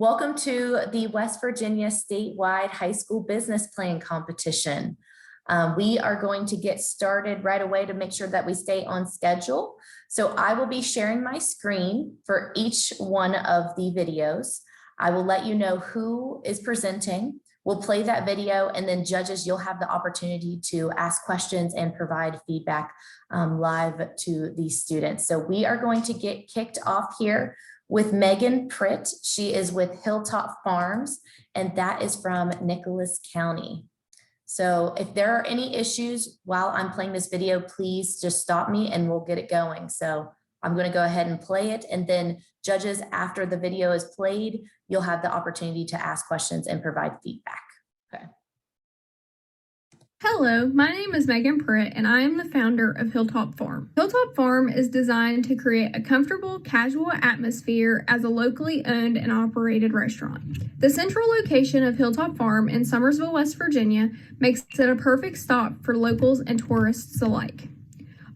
Welcome to the West Virginia statewide high school business plan competition. We are going to get started right away to make sure that we stay on schedule. So I will be sharing my screen for each one of the videos. I will let you know who is presenting. We'll play that video, and then judges, you'll have the opportunity to ask questions and provide feedback live to the students. So we are going to get kicked off here with Megan Pritt. She is with Hilltop Farms, and that is from Nicholas County. So if there are any issues while I'm playing this video, please just stop me and we'll get it going. So I'm going to go ahead and play it, and then judges, after the video is played, you'll have the opportunity to ask questions and provide feedback. Okay. Hello, my name is Megan Pritt, and I am the founder of Hilltop Farm. Hilltop Farm is designed to create a comfortable, casual atmosphere as a locally owned and operated restaurant. The central location of Hilltop Farm in Summersville, West Virginia, makes it a perfect stop for locals and tourists alike.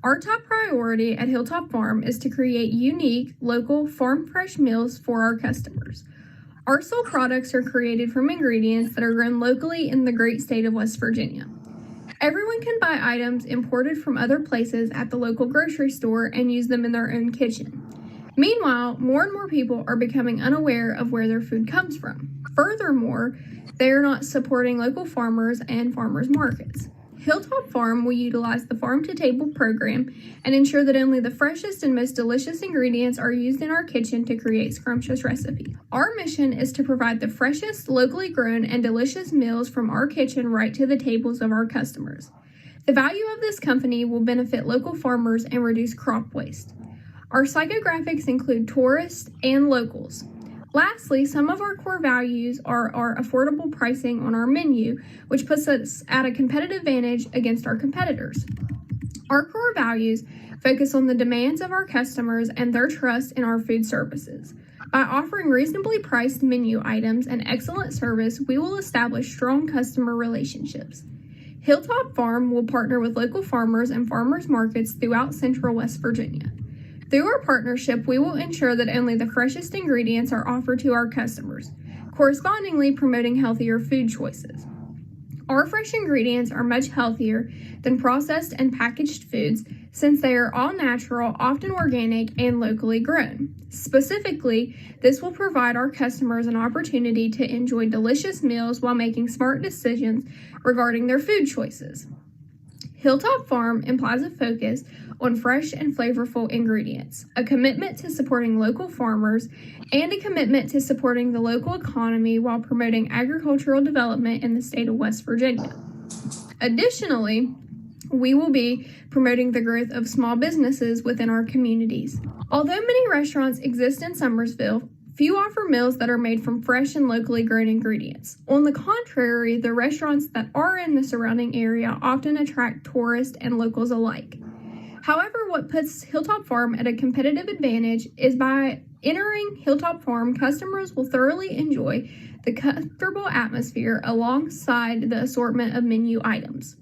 Our top priority at Hilltop Farm is to create unique, local, farm-fresh meals for our customers. Our sole products are created from ingredients that are grown locally in the great state of West Virginia. Everyone can buy items imported from other places at the local grocery store and use them in their own kitchen. Meanwhile, more and more people are becoming unaware of where their food comes from. Furthermore, they are not supporting local farmers and farmers markets. Hilltop Farm will utilize the farm-to-table program and ensure that only the freshest and most delicious ingredients are used in our kitchen to create scrumptious recipes. Our mission is to provide the freshest, locally grown, and delicious meals from our kitchen right to the tables of our customers. The value of this company will benefit local farmers and reduce crop waste. Our psychographics include tourists and locals. Lastly, some of our core values are our affordable pricing on our menu, which puts us at a competitive advantage against our competitors. Our core values focus on the demands of our customers and their trust in our food services. By offering reasonably priced menu items and excellent service, we will establish strong customer relationships. Hilltop Farm will partner with local farmers and farmers markets throughout central West Virginia. Through our partnership, we will ensure that only the freshest ingredients are offered to our customers, correspondingly promoting healthier food choices. Our fresh ingredients are much healthier than processed and packaged foods since they are all natural, often organic, and locally grown. Specifically, this will provide our customers an opportunity to enjoy delicious meals while making smart decisions regarding their food choices. Hilltop Farm implies a focus on fresh and flavorful ingredients, a commitment to supporting local farmers, and a commitment to supporting the local economy while promoting agricultural development in the state of West Virginia. Additionally, we will be promoting the growth of small businesses within our communities. Although many restaurants exist in Summersville, few offer meals that are made from fresh and locally grown ingredients. On the contrary, the restaurants that are in the surrounding area often attract tourists and locals alike. However, what puts Hilltop Farm at a competitive advantage is by entering Hilltop Farm, customers will thoroughly enjoy the comfortable atmosphere alongside the assortment of menu items.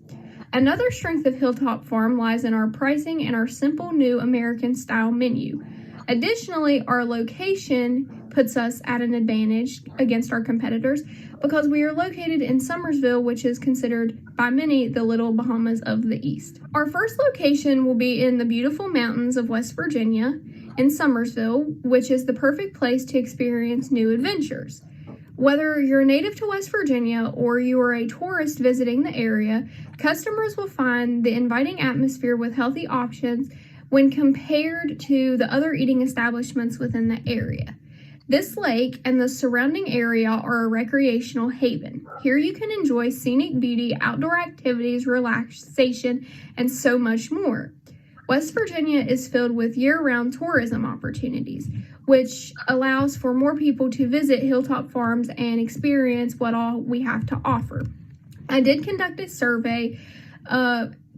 Another strength of Hilltop Farm lies in our pricing and our simple new American-style menu. Additionally, our location puts us at an advantage against our competitors because we are located in Summersville, which is considered by many the Little Bahamas of the East. Our first location will be in the beautiful mountains of West Virginia in Summersville, which is the perfect place to experience new adventures. Whether you're native to West Virginia or you are a tourist visiting the area, customers will find the inviting atmosphere with healthy options when compared to the other eating establishments within the area. This lake and the surrounding area are a recreational haven. Here you can enjoy scenic beauty, outdoor activities, relaxation, and so much more. West Virginia is filled with year-round tourism opportunities, which allows for more people to visit Hilltop Farms and experience what all we have to offer. I did conduct a survey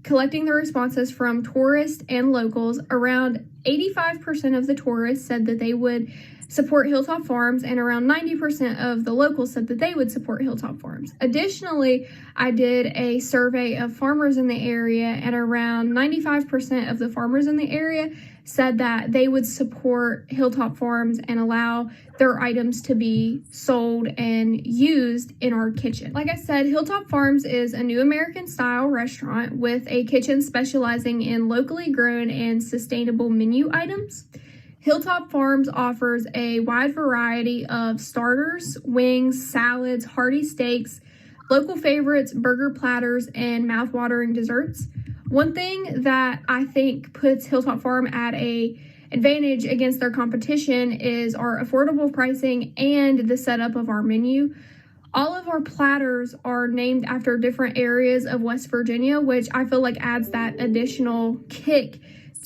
collecting the responses from tourists and locals. Around 85% of the tourists said that they would support Hilltop Farms, and around 90% of the locals said that they would support Hilltop Farms. Additionally, I did a survey of farmers in the area, and around 95% of the farmers in the area said that they would support Hilltop Farms and allow their items to be sold and used in our kitchen. Like I said, Hilltop Farms is a new American style restaurant with a kitchen specializing in locally grown and sustainable menu items. Hilltop Farms offers a wide variety of starters, wings, salads, hearty steaks, local favorites, burger platters, and mouthwatering desserts. One thing that I think puts Hilltop Farm at a advantage against their competition is our affordable pricing and the setup of our menu. All of our platters are named after different areas of West Virginia, which I feel like adds that additional kick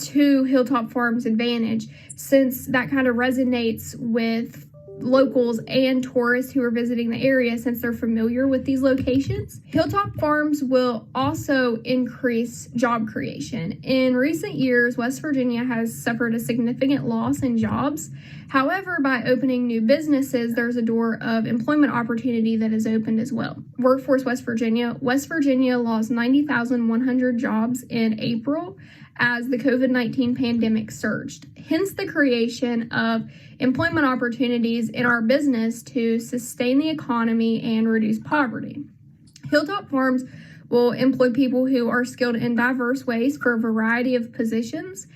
to Hilltop Farm's advantage, since that kind of resonates with locals and tourists who are visiting the area since they're familiar with these locations. Hilltop Farms will also increase job creation. In recent years, West Virginia has suffered a significant loss in jobs. However, by opening new businesses, there's a door of employment opportunity that is opened as well. Workforce West Virginia lost 90,100 jobs in April as the COVID-19 pandemic surged. Hence the creation of employment opportunities in our business to sustain the economy and reduce poverty. Hilltop Farms will employ people who are skilled in diverse ways for a variety of positions.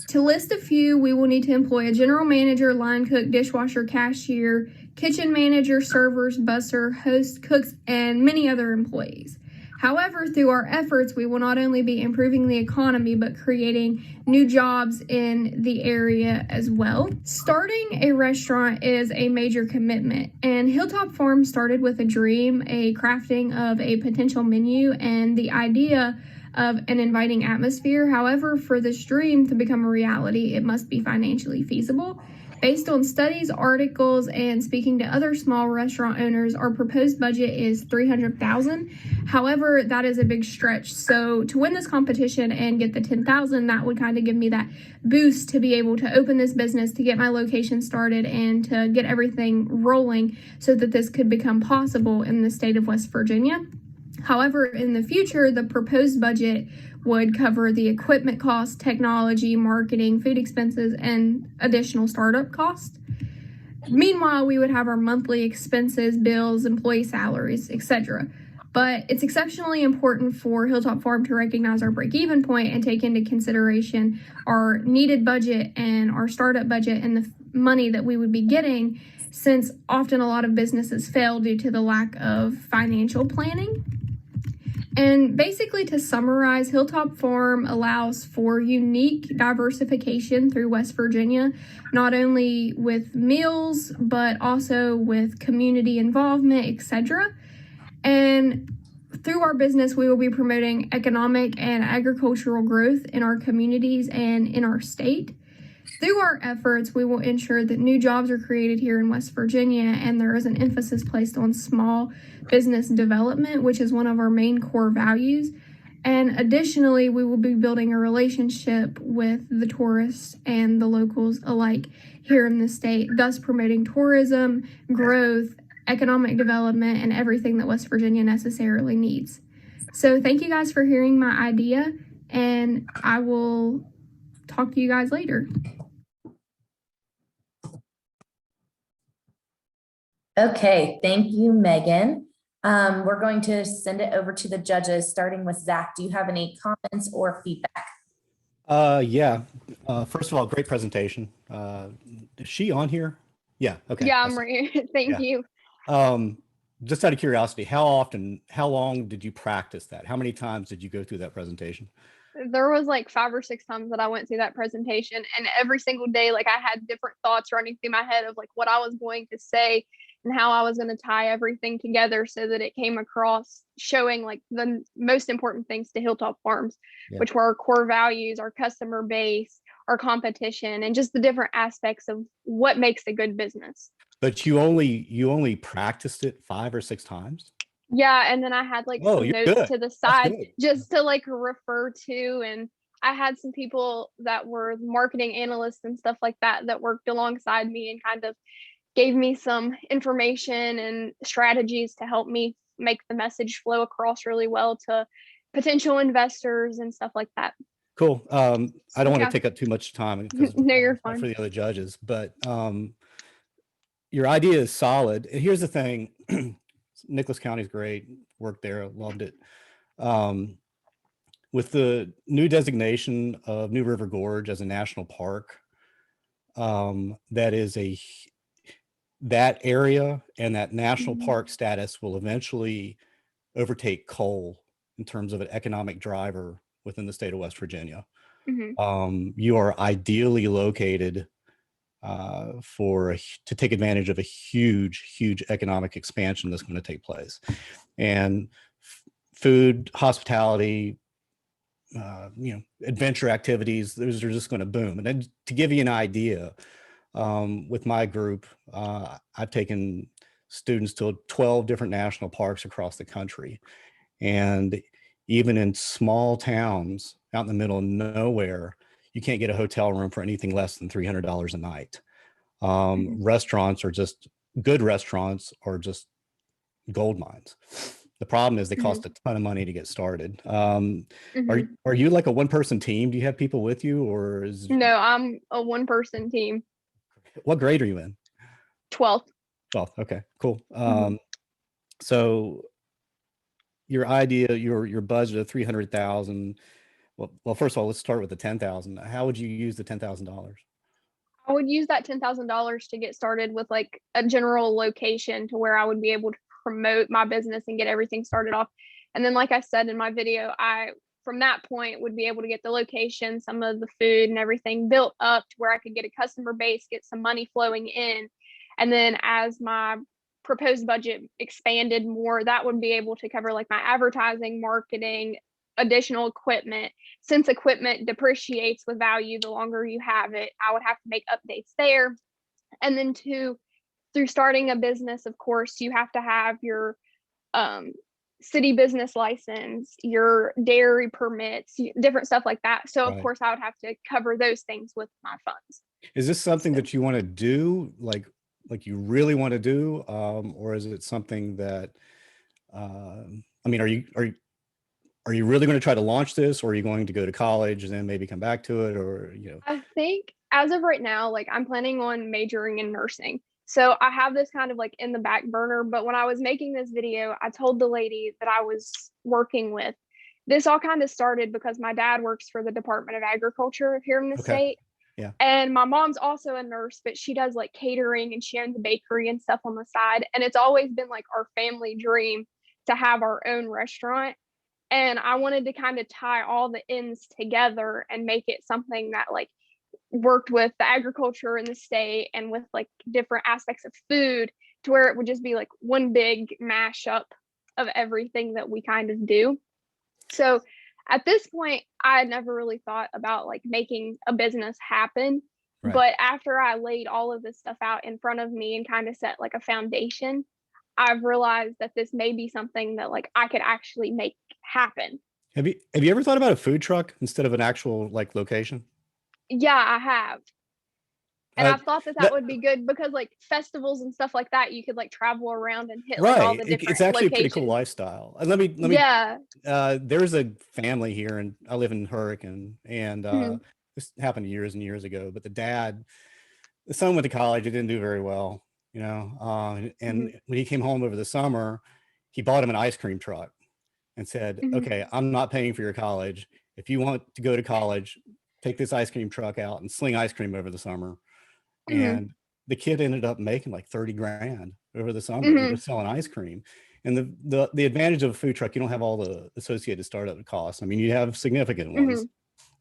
To list a few, we will need to employ a general manager, line cook, dishwasher, cashier, kitchen manager, servers, busser, host, cooks, and many other employees. However, through our efforts, we will not only be improving the economy, but creating new jobs in the area as well. Starting a restaurant is a major commitment, and Hilltop Farm started with a dream, a crafting of a potential menu, and the idea of an inviting atmosphere. However, for this dream to become a reality, it must be financially feasible. Based on studies, articles, and speaking to other small restaurant owners, our proposed budget is $300,000. However, that is a big stretch. So to win this competition and get the $10,000, that would kind of give me that boost to be able to open this business, to get my location started, and to get everything rolling so that this could become possible in the state of West Virginia. However, in the future, the proposed budget would cover the equipment costs, technology, marketing, food expenses, and additional startup costs. Meanwhile, we would have our monthly expenses, bills, employee salaries, etc. But it's exceptionally important for Hilltop Farm to recognize our break-even point and take into consideration our needed budget and our startup budget and the money that we would be getting, since often a lot of businesses fail due to the lack of financial planning. And basically, to summarize, Hilltop Farm allows for unique diversification through West Virginia, not only with meals, but also with community involvement, etc. And through our business, we will be promoting economic and agricultural growth in our communities and in our state. Through our efforts, we will ensure that new jobs are created here in West Virginia, and there is an emphasis placed on small business development, which is one of our main core values. And additionally, we will be building a relationship with the tourists and the locals alike here in the state, thus promoting tourism, growth, economic development, and everything that West Virginia necessarily needs. So thank you guys for hearing my idea, and I will talk to you guys later. Okay, thank you, Megan. We're going to send it over to the judges, starting with Zach. Do you have any comments or feedback? Yeah. First of all, great presentation. Is she on here? Yeah. Okay. Yeah, I'm right here. Thank you. Just out of curiosity, how long did you practice that? How many times did you go through that presentation? There was like 5 or 6 times that I went through that presentation, and every single day, like I had different thoughts running through my head of like what I was going to say and how I was going to tie everything together so that it came across showing like the most important things to Hilltop Farms, which were our core values, our customer base, our competition, and just the different aspects of what makes a good business. But you only practiced it 5 or 6 times? Yeah, and then I had like some notes good. to the side just to like refer to, and I had some people that were marketing analysts and stuff like that that worked alongside me and kind of gave me some information and strategies to help me make the message flow across really well to potential investors and stuff like that. Cool. I don't want Yeah. to take up too much time because No, you're for fine. the other judges, but your idea is solid. And here's the thing. Nicholas County is great. Worked there, loved it. With the new designation of New River Gorge as a national park, that area and that national Mhm. park status will eventually overtake coal in terms of an economic driver within the state of West Virginia. Mhm. You are ideally located to take advantage of a huge economic expansion that's going to take place. And food, hospitality, adventure activities, those are just going to boom. And then to give you an idea, with my group, I've taken students to 12 different national parks across the country. And even in small towns out in the middle of nowhere, you can't get a hotel room for anything less than $300 a night. Mhm. Restaurants are just good restaurants are just gold mines. The problem is they cost a ton of money to get started. Mhm. Are you like a one person team? Do you have people with you, or No, I'm a one-person team. what grade are you in? 12th. 12th. Okay, cool. Mhm. So your idea, your budget of 300,000. Well, first of all, let's start with the 10,000. How would you use the $10,000? I would use that $10,000 to get started with like a general location to where I would be able to promote my business and get everything started off. And then, like I said in my video, I from that point would be able to get the location, some of the food and everything built up to where I could get a customer base, get some money flowing in. And then as my proposed budget expanded more, that would be able to cover like my advertising, marketing, additional equipment. Since equipment depreciates with value the longer you have it, I would have to make updates there. And then through starting a business, of course, you have to have your um, city business license, your dairy permits, different stuff like that. So of Right. course I would have to cover those things with my funds. Is this something So that you want to do, like you really want to do, or is it something that, I mean, are you really going to try to launch this, or are you going to go to college and then maybe come back to it, or I think as of right now, like I'm planning on majoring in nursing. So I have this kind of like in the back burner. But when I was making this video, I told the lady that I was working with, this all kind of started because my dad works for the Department of Agriculture here in the Okay. state. Yeah. And my mom's also a nurse, but she does like catering and she owns a bakery and stuff on the side. And it's always been like our family dream to have our own restaurant. And I wanted to kind of tie all the ends together and make it something that like worked with the agriculture in the state and with like different aspects of food to where it would just be like one big mashup of everything that we kind of do. So at this point, I had never really thought about like making a business happen. Right. But after I laid all of this stuff out in front of me and kind of set like a foundation, I've realized that this may be something that like I could actually make happen. Have you ever thought about a food truck instead of an actual like location? Yeah, I have. And Uh, I've thought that that that, would be good because like festivals and stuff like that, you could like travel around and hit like all right. the different It's actually a pretty cool locations. lifestyle. And let me, Yeah. there's a family here, and I live in Hurricane, and Mhm. this happened years and years ago, but the son went to college. He didn't do very well, and Mhm. when he came home over the summer, he bought him an ice cream truck and said, Mhm. okay, I'm not paying for your college. If you want to go to college, take this ice cream truck out and sling ice cream over the summer. Mhm. And the kid ended up making like 30 grand over the summer Mhm. just selling ice cream. And the advantage of a food truck, you don't have all the associated startup costs. I mean, you have significant ones,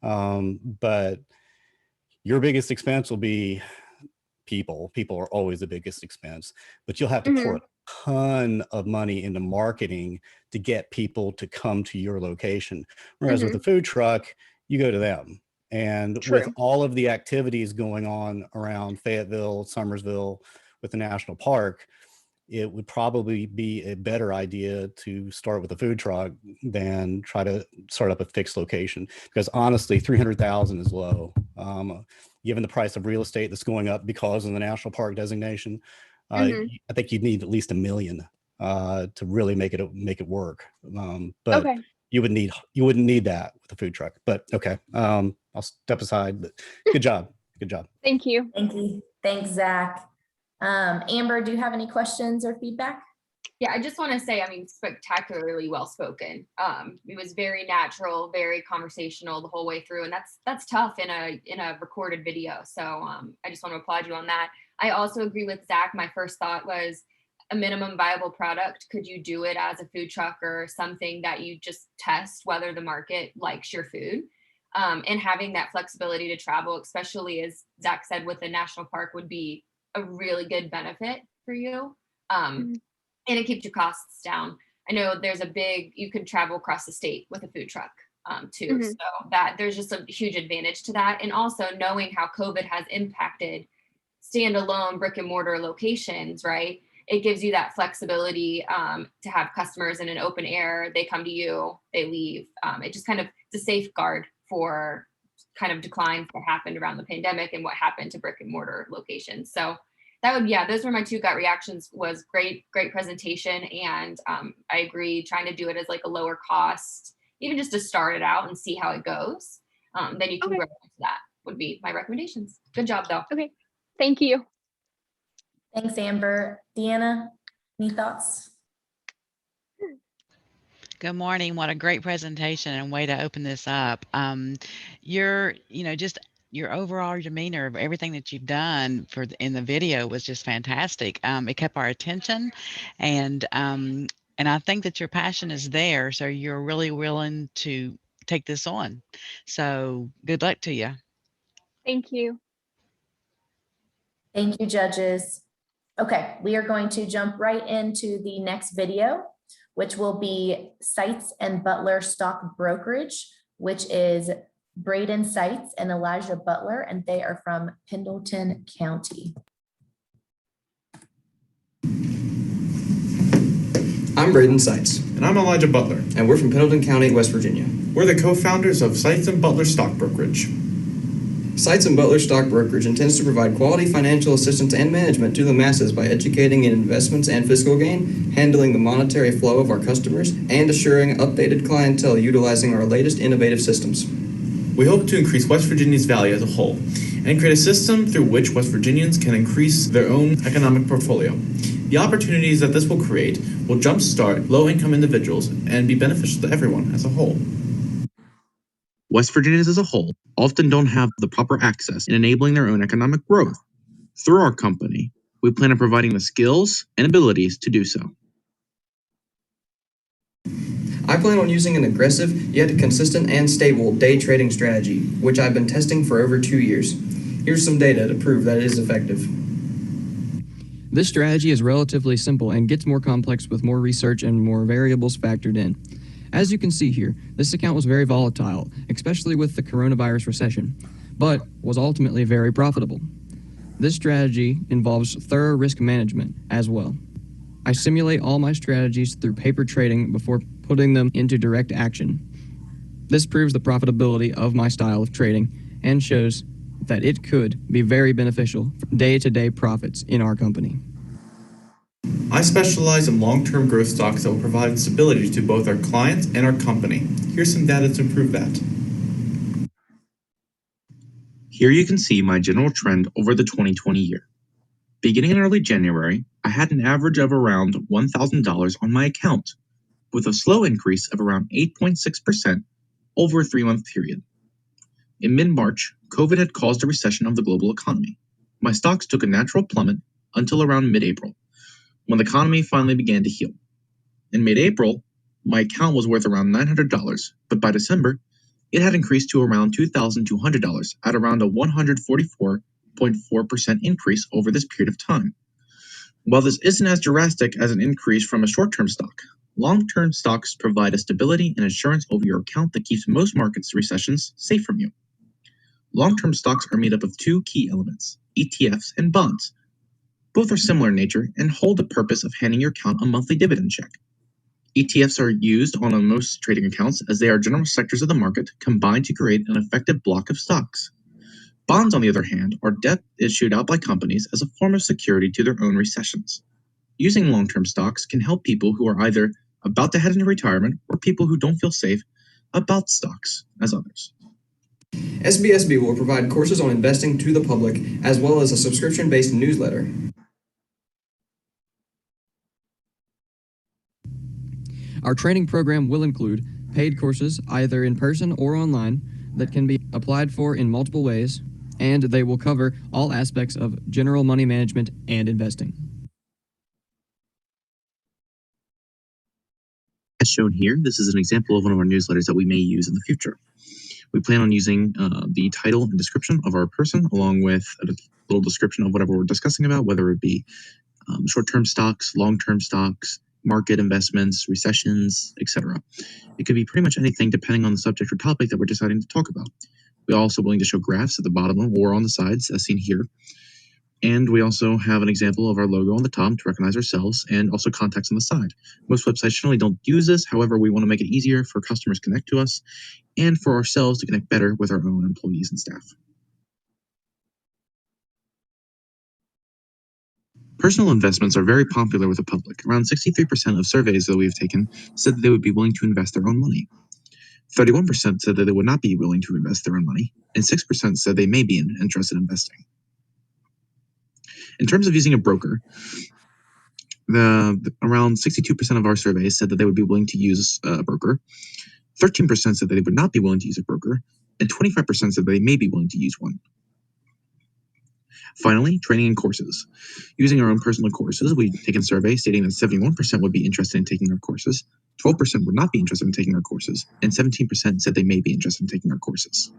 Mhm. but your biggest expense will be people. People are always the biggest expense, but you'll have to pour a Mhm. ton of money into marketing to get people to come to your location. Whereas with a Mhm. food truck, you go to them. And with True. all of the activities going on around Fayetteville, Summersville, with the national park, it would probably be a better idea to start with a food truck than try to start up a fixed location, because honestly 300,000 is low, given the price of real estate that's going up because of the national park designation. Mhm. I think you'd need at least $1 million to really make it work. But Okay. you wouldn't need that with a food truck. But okay, I'll step aside. But good job. Good job. Thank you. Thank you. Thanks, Zach. Amber, do you have any questions or feedback? Yeah, I just want to say, I mean, spectacularly well spoken. It was very natural, very conversational the whole way through, and that's tough in a recorded video. So I just want to applaud you on that. I also agree with Zach. My first thought was a minimum viable product. Could you do it as a food truck or something that you just test whether the market likes your food? And having that flexibility to travel, especially as Zach said, with the national park, would be a really good benefit for you. And it keeps your costs down. I know you could travel across the state with a food truck too. So that there's just a huge advantage to that. And also knowing how COVID has impacted standalone brick and mortar locations, right? It gives you that flexibility to have customers in an open air. They come to you, they leave. It just kind of, it's a safeguard for kind of declines that happened around the pandemic and what happened to brick and mortar locations. So those were my two gut reactions. Was great presentation. And I agree, trying to do it as like a lower cost, even just to start it out and see how it goes. Then you can grow into that would be my recommendations. Good job though. Okay. Thank you. Thanks, Amber. Deanna, any thoughts? Good morning. What a great presentation and way to open this up. Your overall demeanor of everything that you've done in the video was just fantastic. It kept our attention, and I think that your passion is there. So you're really willing to take this on. So good luck to you. Thank you. Thank you, judges. Okay, we are going to jump right into the next video, which will be Seitz and Butler Stock Brokerage, which is Braden Seitz and Elijah Butler, and they are from Pendleton County. I'm Braden Seitz. And I'm Elijah Butler. And we're from Pendleton County, West Virginia. We're the co-founders of Seitz and Butler Stock Brokerage. Seitz and Butler Stock Brokerage intends to provide quality financial assistance and management to the masses by educating in investments and fiscal gain, handling the monetary flow of our customers, and assuring updated clientele utilizing our latest innovative systems. We hope to increase West Virginia's value as a whole and create a system through which West Virginians can increase their own economic portfolio. The opportunities that this will create will jumpstart low-income individuals and be beneficial to everyone as a whole. West Virginians as a whole often don't have the proper access in enabling their own economic growth. Through our company, we plan on providing the skills and abilities to do so. I plan on using an aggressive, yet consistent and stable day trading strategy, which I've been testing for over 2 years. Here's some data to prove that it is effective. This strategy is relatively simple and gets more complex with more research and more variables factored in. As you can see here, this account was very volatile, especially with the coronavirus recession, but was ultimately very profitable. This strategy involves thorough risk management as well. I simulate all my strategies through paper trading before putting them into direct action. This proves the profitability of my style of trading and shows that it could be very beneficial for day-to-day profits in our company. I specialize in long-term growth stocks that will provide stability to both our clients and our company. Here's some data to prove that. Here you can see my general trend over the 2020 year. Beginning in early January, I had an average of around $1,000 on my account, with a slow increase of around 8.6% over a 3-month period. In mid-March, COVID had caused a recession of the global economy. My stocks took a natural plummet until around mid-April, when the economy finally began to heal. In mid-April, my account was worth around $900, but by December, it had increased to around $2,200 at around a 144.4% increase over this period of time. While this isn't as drastic as an increase from a short-term stock, long-term stocks provide a stability and insurance over your account that keeps most markets' recessions safe from you. Long-term stocks are made up of two key elements, ETFs and bonds. Both are similar in nature and hold the purpose of handing your account a monthly dividend check. ETFs are used on most trading accounts as they are general sectors of the market combined to create an effective block of stocks. Bonds, on the other hand, are debt issued out by companies as a form of security to their own recessions. Using long-term stocks can help people who are either about to head into retirement or people who don't feel safe about stocks as others. SBSB will provide courses on investing to the public, as well as a subscription-based newsletter. Our training program will include paid courses, either in person or online, that can be applied for in multiple ways, and they will cover all aspects of general money management and investing. As shown here, this is an example of one of our newsletters that we may use in the future. We plan on using the title and description of our person, along with a little description of whatever we're discussing about, whether it be short-term stocks, long-term stocks, market investments, recessions, etc. It could be pretty much anything depending on the subject or topic that we're deciding to talk about. We're also willing to show graphs at the bottom or on the sides, as seen here. And we also have an example of our logo on the top to recognize ourselves, and also contacts on the side. Most websites generally don't use this. However, we want to make it easier for customers to connect to us and for ourselves to connect better with our own employees and staff. Personal investments are very popular with the public. Around 63% of surveys that we've taken said that they would be willing to invest their own money. 31% said that they would not be willing to invest their own money, and 6% said they may be interested in investing. In terms of using a broker, around 62% of our surveys said that they would be willing to use a broker. 13% said that they would not be willing to use a broker, and 25% said they may be willing to use one. Finally, training and courses. Using our own personal courses, we've taken surveys stating that 71% would be interested in taking our courses, 12% would not be interested in taking our courses, and 17% said they may be interested in taking our courses.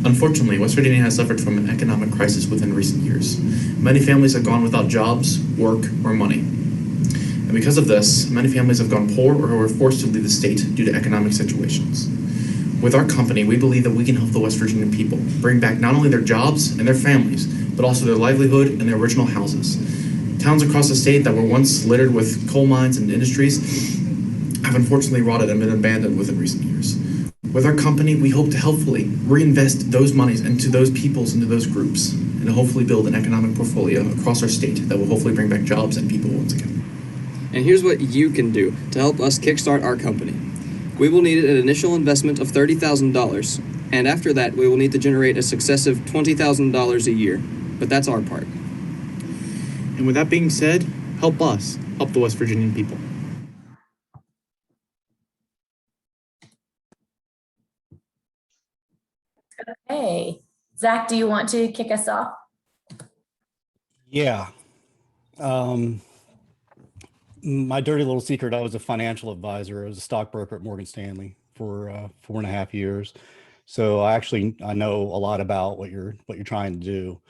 Unfortunately, West Virginia has suffered from an economic crisis within recent years. Many families have gone without jobs, work, or money. And because of this, many families have gone poor or were forced to leave the state due to economic situations. With our company, we believe that we can help the West Virginia people bring back not only their jobs and their families, but also their livelihood and their original houses. Towns across the state that were once littered with coal mines and industries have unfortunately rotted and been abandoned within recent years. With our company, we hope to helpfully reinvest those monies into those peoples, into those groups, and to hopefully build an economic portfolio across our state that will hopefully bring back jobs and people once again. And here's what you can do to help us kickstart our company. We will need an initial investment of $30,000, and after that, we will need to generate a successive $20,000 a year. But that's our part. And with that being said, help us help the West Virginian people. Okay, Zach, do you want to kick us off? Yeah. My dirty little secret, I was a financial advisor. I was a stockbroker at Morgan Stanley for 4.5 years. So I know a lot about what you're trying to do.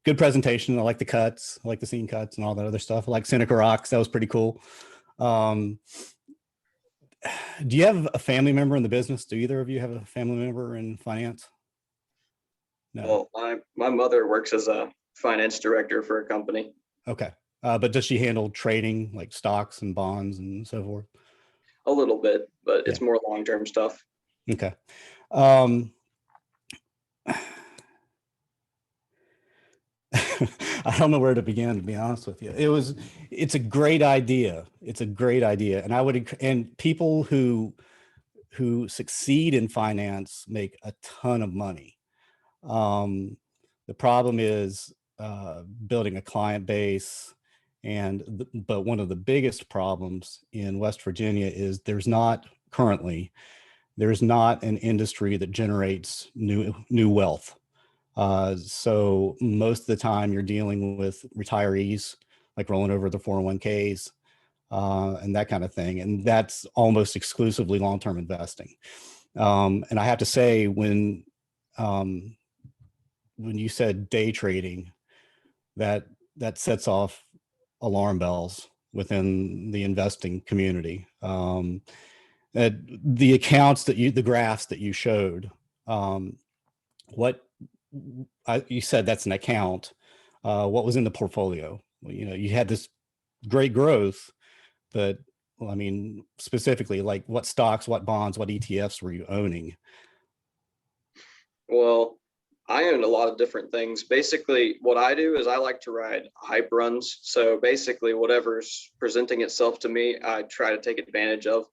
Good presentation. I like the cuts. I like the scene cuts and all that other stuff. I like Seneca Rocks. That was pretty cool. Do you have a family member in the business? Do either of you have a family member in finance? No. Well, my mother works as a finance director for a company. Okay. But does she handle trading like stocks and bonds and so forth? A little bit, but it's more long-term stuff. Okay. I don't know where to begin, to be honest with you. It's a great idea. It's a great idea. And people who succeed in finance make a ton of money. The problem is building a client base. But one of the biggest problems in West Virginia is there's not an industry that generates new wealth. So most of the time you're dealing with retirees, like rolling over the 401ks and that kind of thing. And that's almost exclusively long-term investing. And I have to say, when you said day trading, that sets off alarm bells within the investing community. The accounts the graphs that you showed, you said that's an account. What was in the portfolio? Well, you had this great growth, but I mean, specifically, like what stocks, what bonds, what ETFs were you owning? Well, I own a lot of different things. Basically, what I do is I like to ride hype runs. So basically, whatever's presenting itself to me, I try to take advantage of.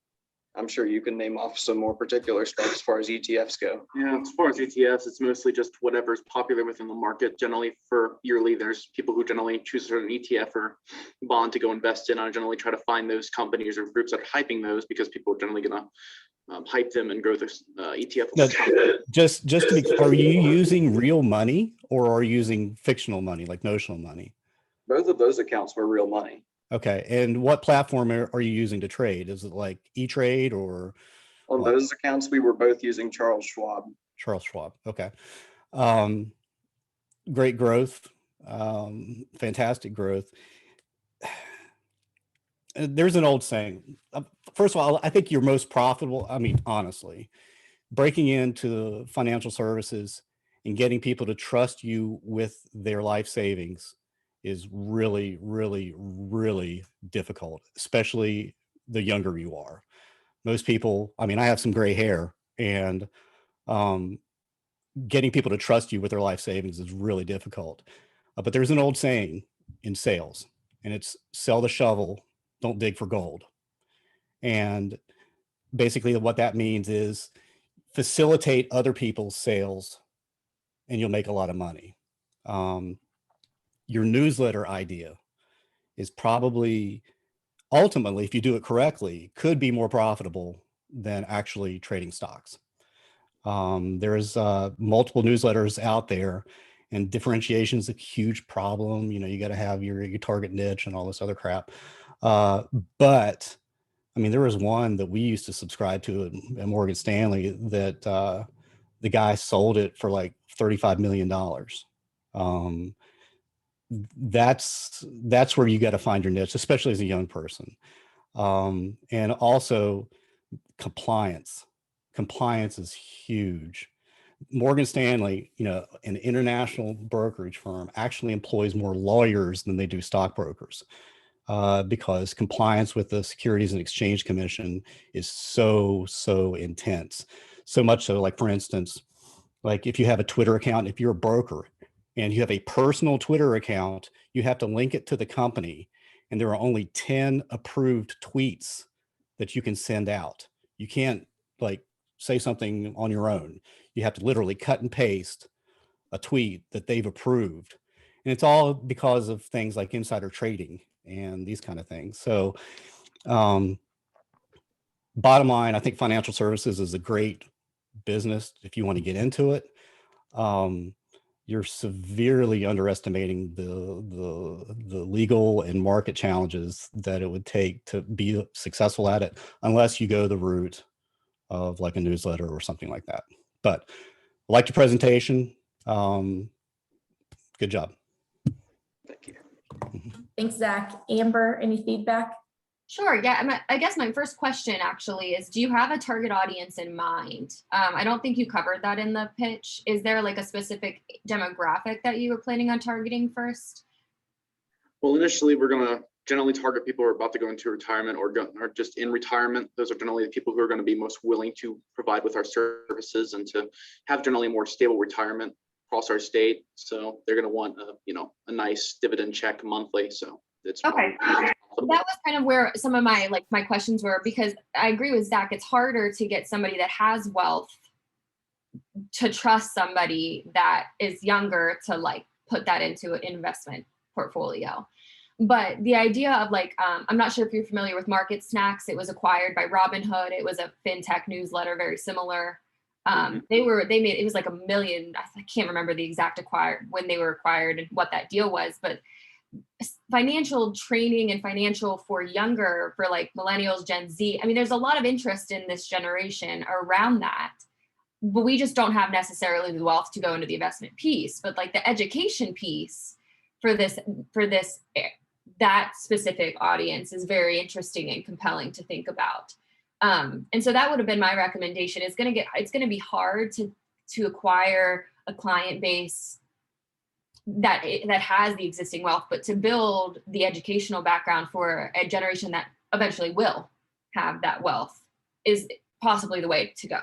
I'm sure you can name off some more particular stuff as far as ETFs go. Yeah, as far as ETFs, it's mostly just whatever's popular within the market. Generally, for yearly, there's people who generally choose a certain ETF or bond to go invest in. I generally try to find those companies or groups that are hyping those because people are generally going to hype them and grow this ETF. No, just to be clear, are you using real money or are you using fictional money, like notional money? Both of those accounts were real money. Okay. And what platform are you using to trade? Is it like E-Trade or? On those accounts, we were both using Charles Schwab. Charles Schwab. Okay. Great growth. Fantastic growth. There's an old saying. First of all, I think you're most profitable. I mean, honestly, breaking into financial services and getting people to trust you with their life savings is really, really, really difficult, especially the younger you are. Most people, I mean, I have some gray hair, and getting people to trust you with their life savings is really difficult. But there's an old saying in sales, and it's sell the shovel, don't dig for gold. And basically what that means is facilitate other people's sales and you'll make a lot of money. Your newsletter idea is probably ultimately, if you do it correctly, could be more profitable than actually trading stocks. There's multiple newsletters out there, and differentiation is a huge problem. You know, you got to have your target niche and all this other crap. But I mean, there was one that we used to subscribe to at Morgan Stanley that the guy sold it for like $35 million. That's where you got to find your niche, especially as a young person. And also compliance. Compliance is huge. Morgan Stanley, you know, an international brokerage firm, actually employs more lawyers than they do stockbrokers. Because compliance with the Securities and Exchange Commission is so intense. So much so, like, for instance, like if you have a Twitter account, if you're a broker and you have a personal Twitter account, you have to link it to the company, and there are only 10 approved tweets that you can send out. You can't like say something on your own. You have to literally cut and paste a tweet that they've approved. And it's all because of things like insider trading and these kind of things. So bottom line, I think financial services is a great business if you want to get into it. You're severely underestimating the legal and market challenges that it would take to be successful at it, unless you go the route of like a newsletter or something like that. But I liked your presentation. Good job. Thank you. Thanks, Zach. Amber, any feedback? Sure. Yeah. I guess my first question actually is, do you have a target audience in mind? I don't think you covered that in the pitch. Is there like a specific demographic that you were planning on targeting first? Well, initially, we're going to generally target people who are about to go into retirement or just in retirement. Those are generally the people who are going to be most willing to provide with our services and to have generally more stable retirement across our state. So they're going to want a nice dividend check monthly. So it's okay. That was kind of where some of my questions were, because I agree with Zach. It's harder to get somebody that has wealth to trust somebody that is younger to like put that into an investment portfolio. But the idea of I'm not sure if you're familiar with Market Snacks. It was acquired by Robinhood. It was a fintech newsletter, very similar. It was like $1 million. I can't remember the exact when they were acquired and what that deal was, but financial training and financial for younger, for like millennials, Gen Z. I mean, there's a lot of interest in this generation around that, but we just don't have necessarily the wealth to go into the investment piece. But like the education piece for that specific audience is very interesting and compelling to think about. And so that would have been my recommendation. It's going to be hard to acquire a client base that has the existing wealth, but to build the educational background for a generation that eventually will have that wealth is possibly the way to go.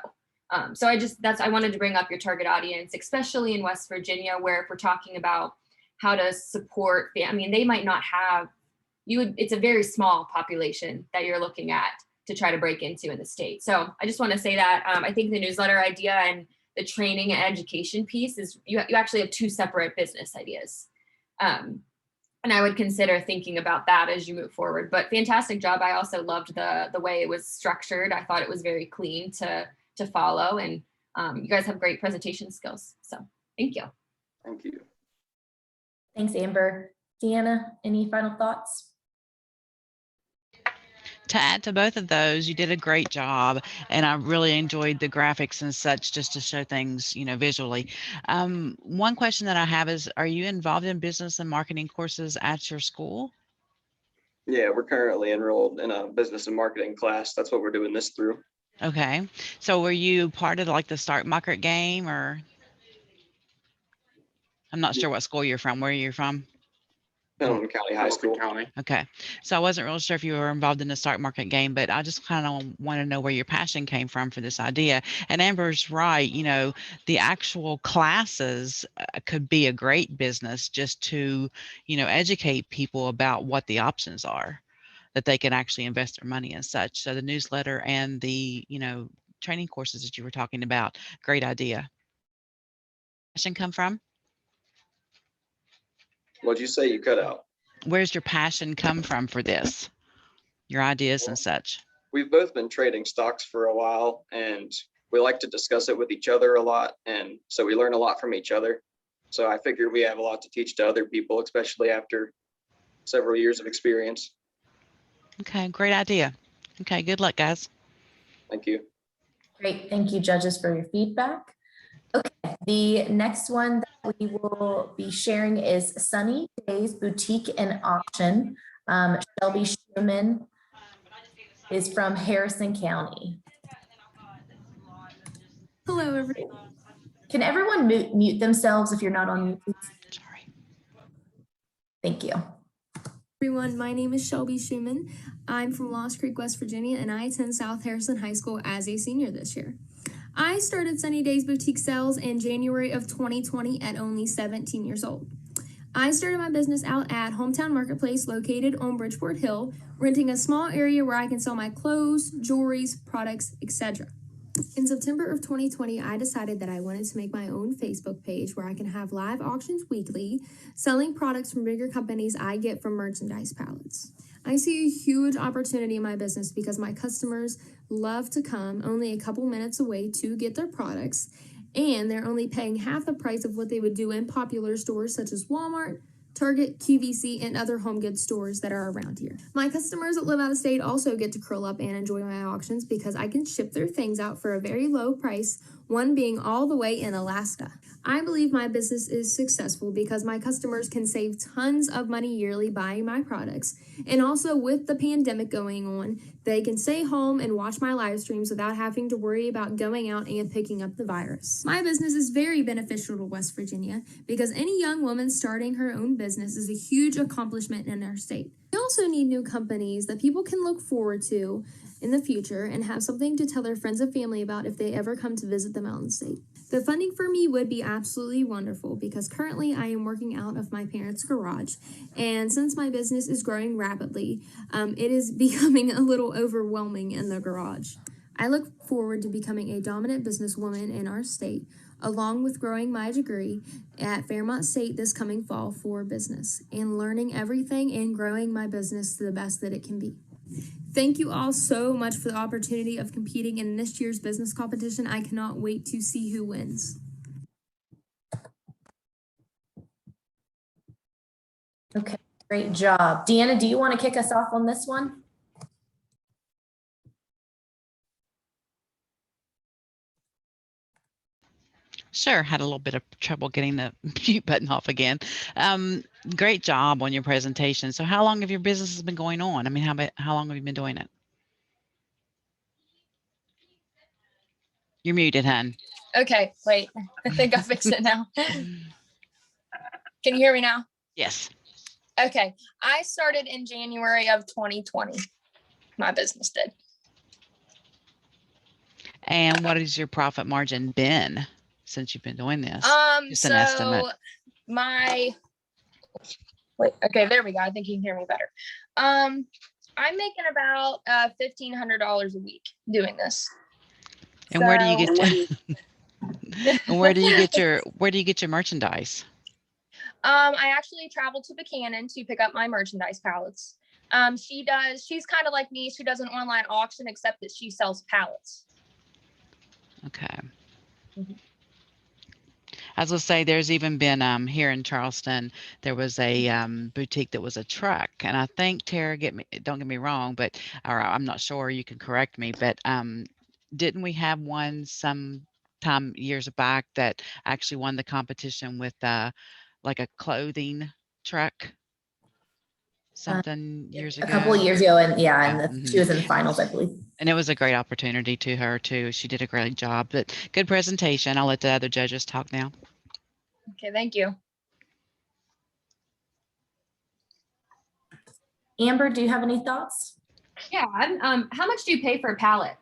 So I wanted to bring up your target audience, especially in West Virginia, where if we're talking about how to support, I mean, they might not have, it's a very small population that you're looking at to try to break into in the state. So I just want to say that I think the newsletter idea and the training and education piece is, you actually have two separate business ideas. And I would consider thinking about that as you move forward, but fantastic job. I also loved the way it was structured. I thought it was very clean to follow, and you guys have great presentation skills. So thank you. Thank you. Thanks, Amber. Deanna, any final thoughts? To add to both of those, you did a great job, and I really enjoyed the graphics and such, just to show things, visually. One question that I have is, are you involved in business and marketing courses at your school? Yeah, we're currently enrolled in a business and marketing class. That's what we're doing this through. Okay, so were you part of like the Stock Market game, or? I'm not sure what school you're from. Where are you from? Pendleton County High School. Okay, so I wasn't real sure if you were involved in the stock market game, but I just kind of want to know where your passion came from for this idea. And Amber's right, the actual classes could be a great business just to, educate people about what the options are, that they can actually invest their money and such. So the newsletter and the, training courses that you were talking about, great idea. Passion come from? What'd you say? You cut out. Where's your passion come from for this? Your ideas and such? We've both been trading stocks for a while, and we like to discuss it with each other a lot. And so we learn a lot from each other. So I figure we have a lot to teach to other people, especially after several years of experience. Okay, great idea. Okay, good luck, guys. Thank you. Great. Thank you, judges, for your feedback. Okay, the next one that we will be sharing is Sunny Days Boutique and Auction. Shelby Schumann is from Harrison County. Hello, everyone. Can everyone mute themselves if you're not on mute, please? Sorry. Thank you. Everyone, my name is Shelby Schumann. I'm from Lost Creek, West Virginia, and I attend South Harrison High School as a senior this year. I started Sunny Days Boutique Sales in January of 2020 at only 17 years old. I started my business out at Hometown Marketplace located on Bridgeport Hill, renting a small area where I can sell my clothes, jewelries, products, etc. In September of 2020, I decided that I wanted to make my own Facebook page where I can have live auctions weekly, selling products from bigger companies I get from merchandise pallets. I see a huge opportunity in my business because my customers love to come only a couple minutes away to get their products, and they're only paying half the price of what they would do in popular stores such as Walmart, Target, QVC, and other home goods stores that are around here. My customers that live out of state also get to curl up and enjoy my auctions because I can ship their things out for a very low price, one being all the way in Alaska. I believe my business is successful because my customers can save tons of money yearly buying my products, and also with the pandemic going on, they can stay home and watch my live streams without having to worry about going out and picking up the virus. My business is very beneficial to West Virginia because any young woman starting her own business is a huge accomplishment in our state. We also need new companies that people can look forward to in the future and have something to tell their friends and family about if they ever come to visit the Mountain State. The funding for me would be absolutely wonderful because currently I am working out of my parents' garage, and since my business is growing rapidly, it is becoming a little overwhelming in the garage. I look forward to becoming a dominant businesswoman in our state, along with growing my degree at Fairmont State this coming fall for business, and learning everything and growing my business to the best that it can be. Thank you all so much for the opportunity of competing in this year's business competition. I cannot wait to see who wins. Okay, great job. Deanna, do you want to kick us off on this one? Sure, had a little bit of trouble getting the mute button off again. Great job on your presentation. So how long have your business been going on? I mean, how long have you been doing it? You're muted, hon. Okay, wait, I think I fixed it now. Can you hear me now? Yes. Okay, I started in January of 2020. My business did. And what has your profit margin been since you've been doing this? Just an So estimate. okay, there we go. I think you can hear me better. I'm making about $1,500 a week doing this. And where do you So- get and where do you get your merchandise? I actually traveled to Buchanan to pick up my merchandise pallets. She's kind of like me. She does an online auction, except that she sells pallets. Okay. Mhm. I was gonna say there's even been here in Charleston, there was a boutique that was a truck. And I think Tara, don't get me wrong, but or I'm not sure, you can correct me, but didn't we have one some time years back that actually won the competition with like a clothing truck? Something years A ago. couple of years ago, and yeah, and Mhm. she was in the finals, I believe. And it was a great opportunity to her too. She did a great job, but good presentation. I'll let the other judges talk now. Okay, thank you. Amber, do you have any thoughts? Yeah. How much do you pay for a pallet?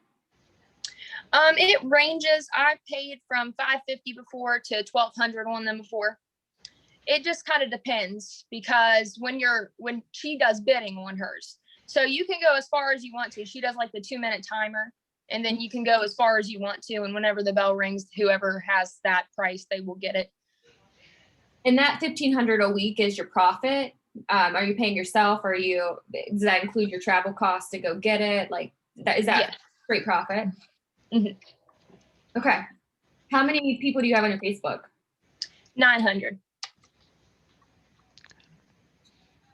It ranges. I've paid from $550 before to $1,200 on them before. It just kind of depends, because when she does bidding on hers, so you can go as far as you want to. She does like the 2-minute timer, and then you can go as far as you want to. And whenever the bell rings, whoever has that price, they will get it. And that $1,500 a week is your profit. Are you paying yourself? Or does that include your travel costs to go get it? Like that, is that Yeah. straight profit? Mhm. Okay. How many people do you have on your Facebook? 900.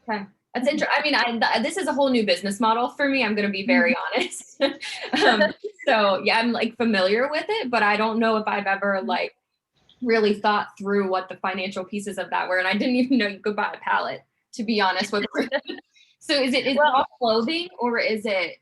Okay. That's interesting. I mean, this is a whole new business model for me. I'm going to be very honest. So yeah, I'm like familiar with it, but I don't know if I've ever like really thought through what the financial pieces of that were. And I didn't even know you could buy a pallet, to be honest with you. So is it all clothing, or is it?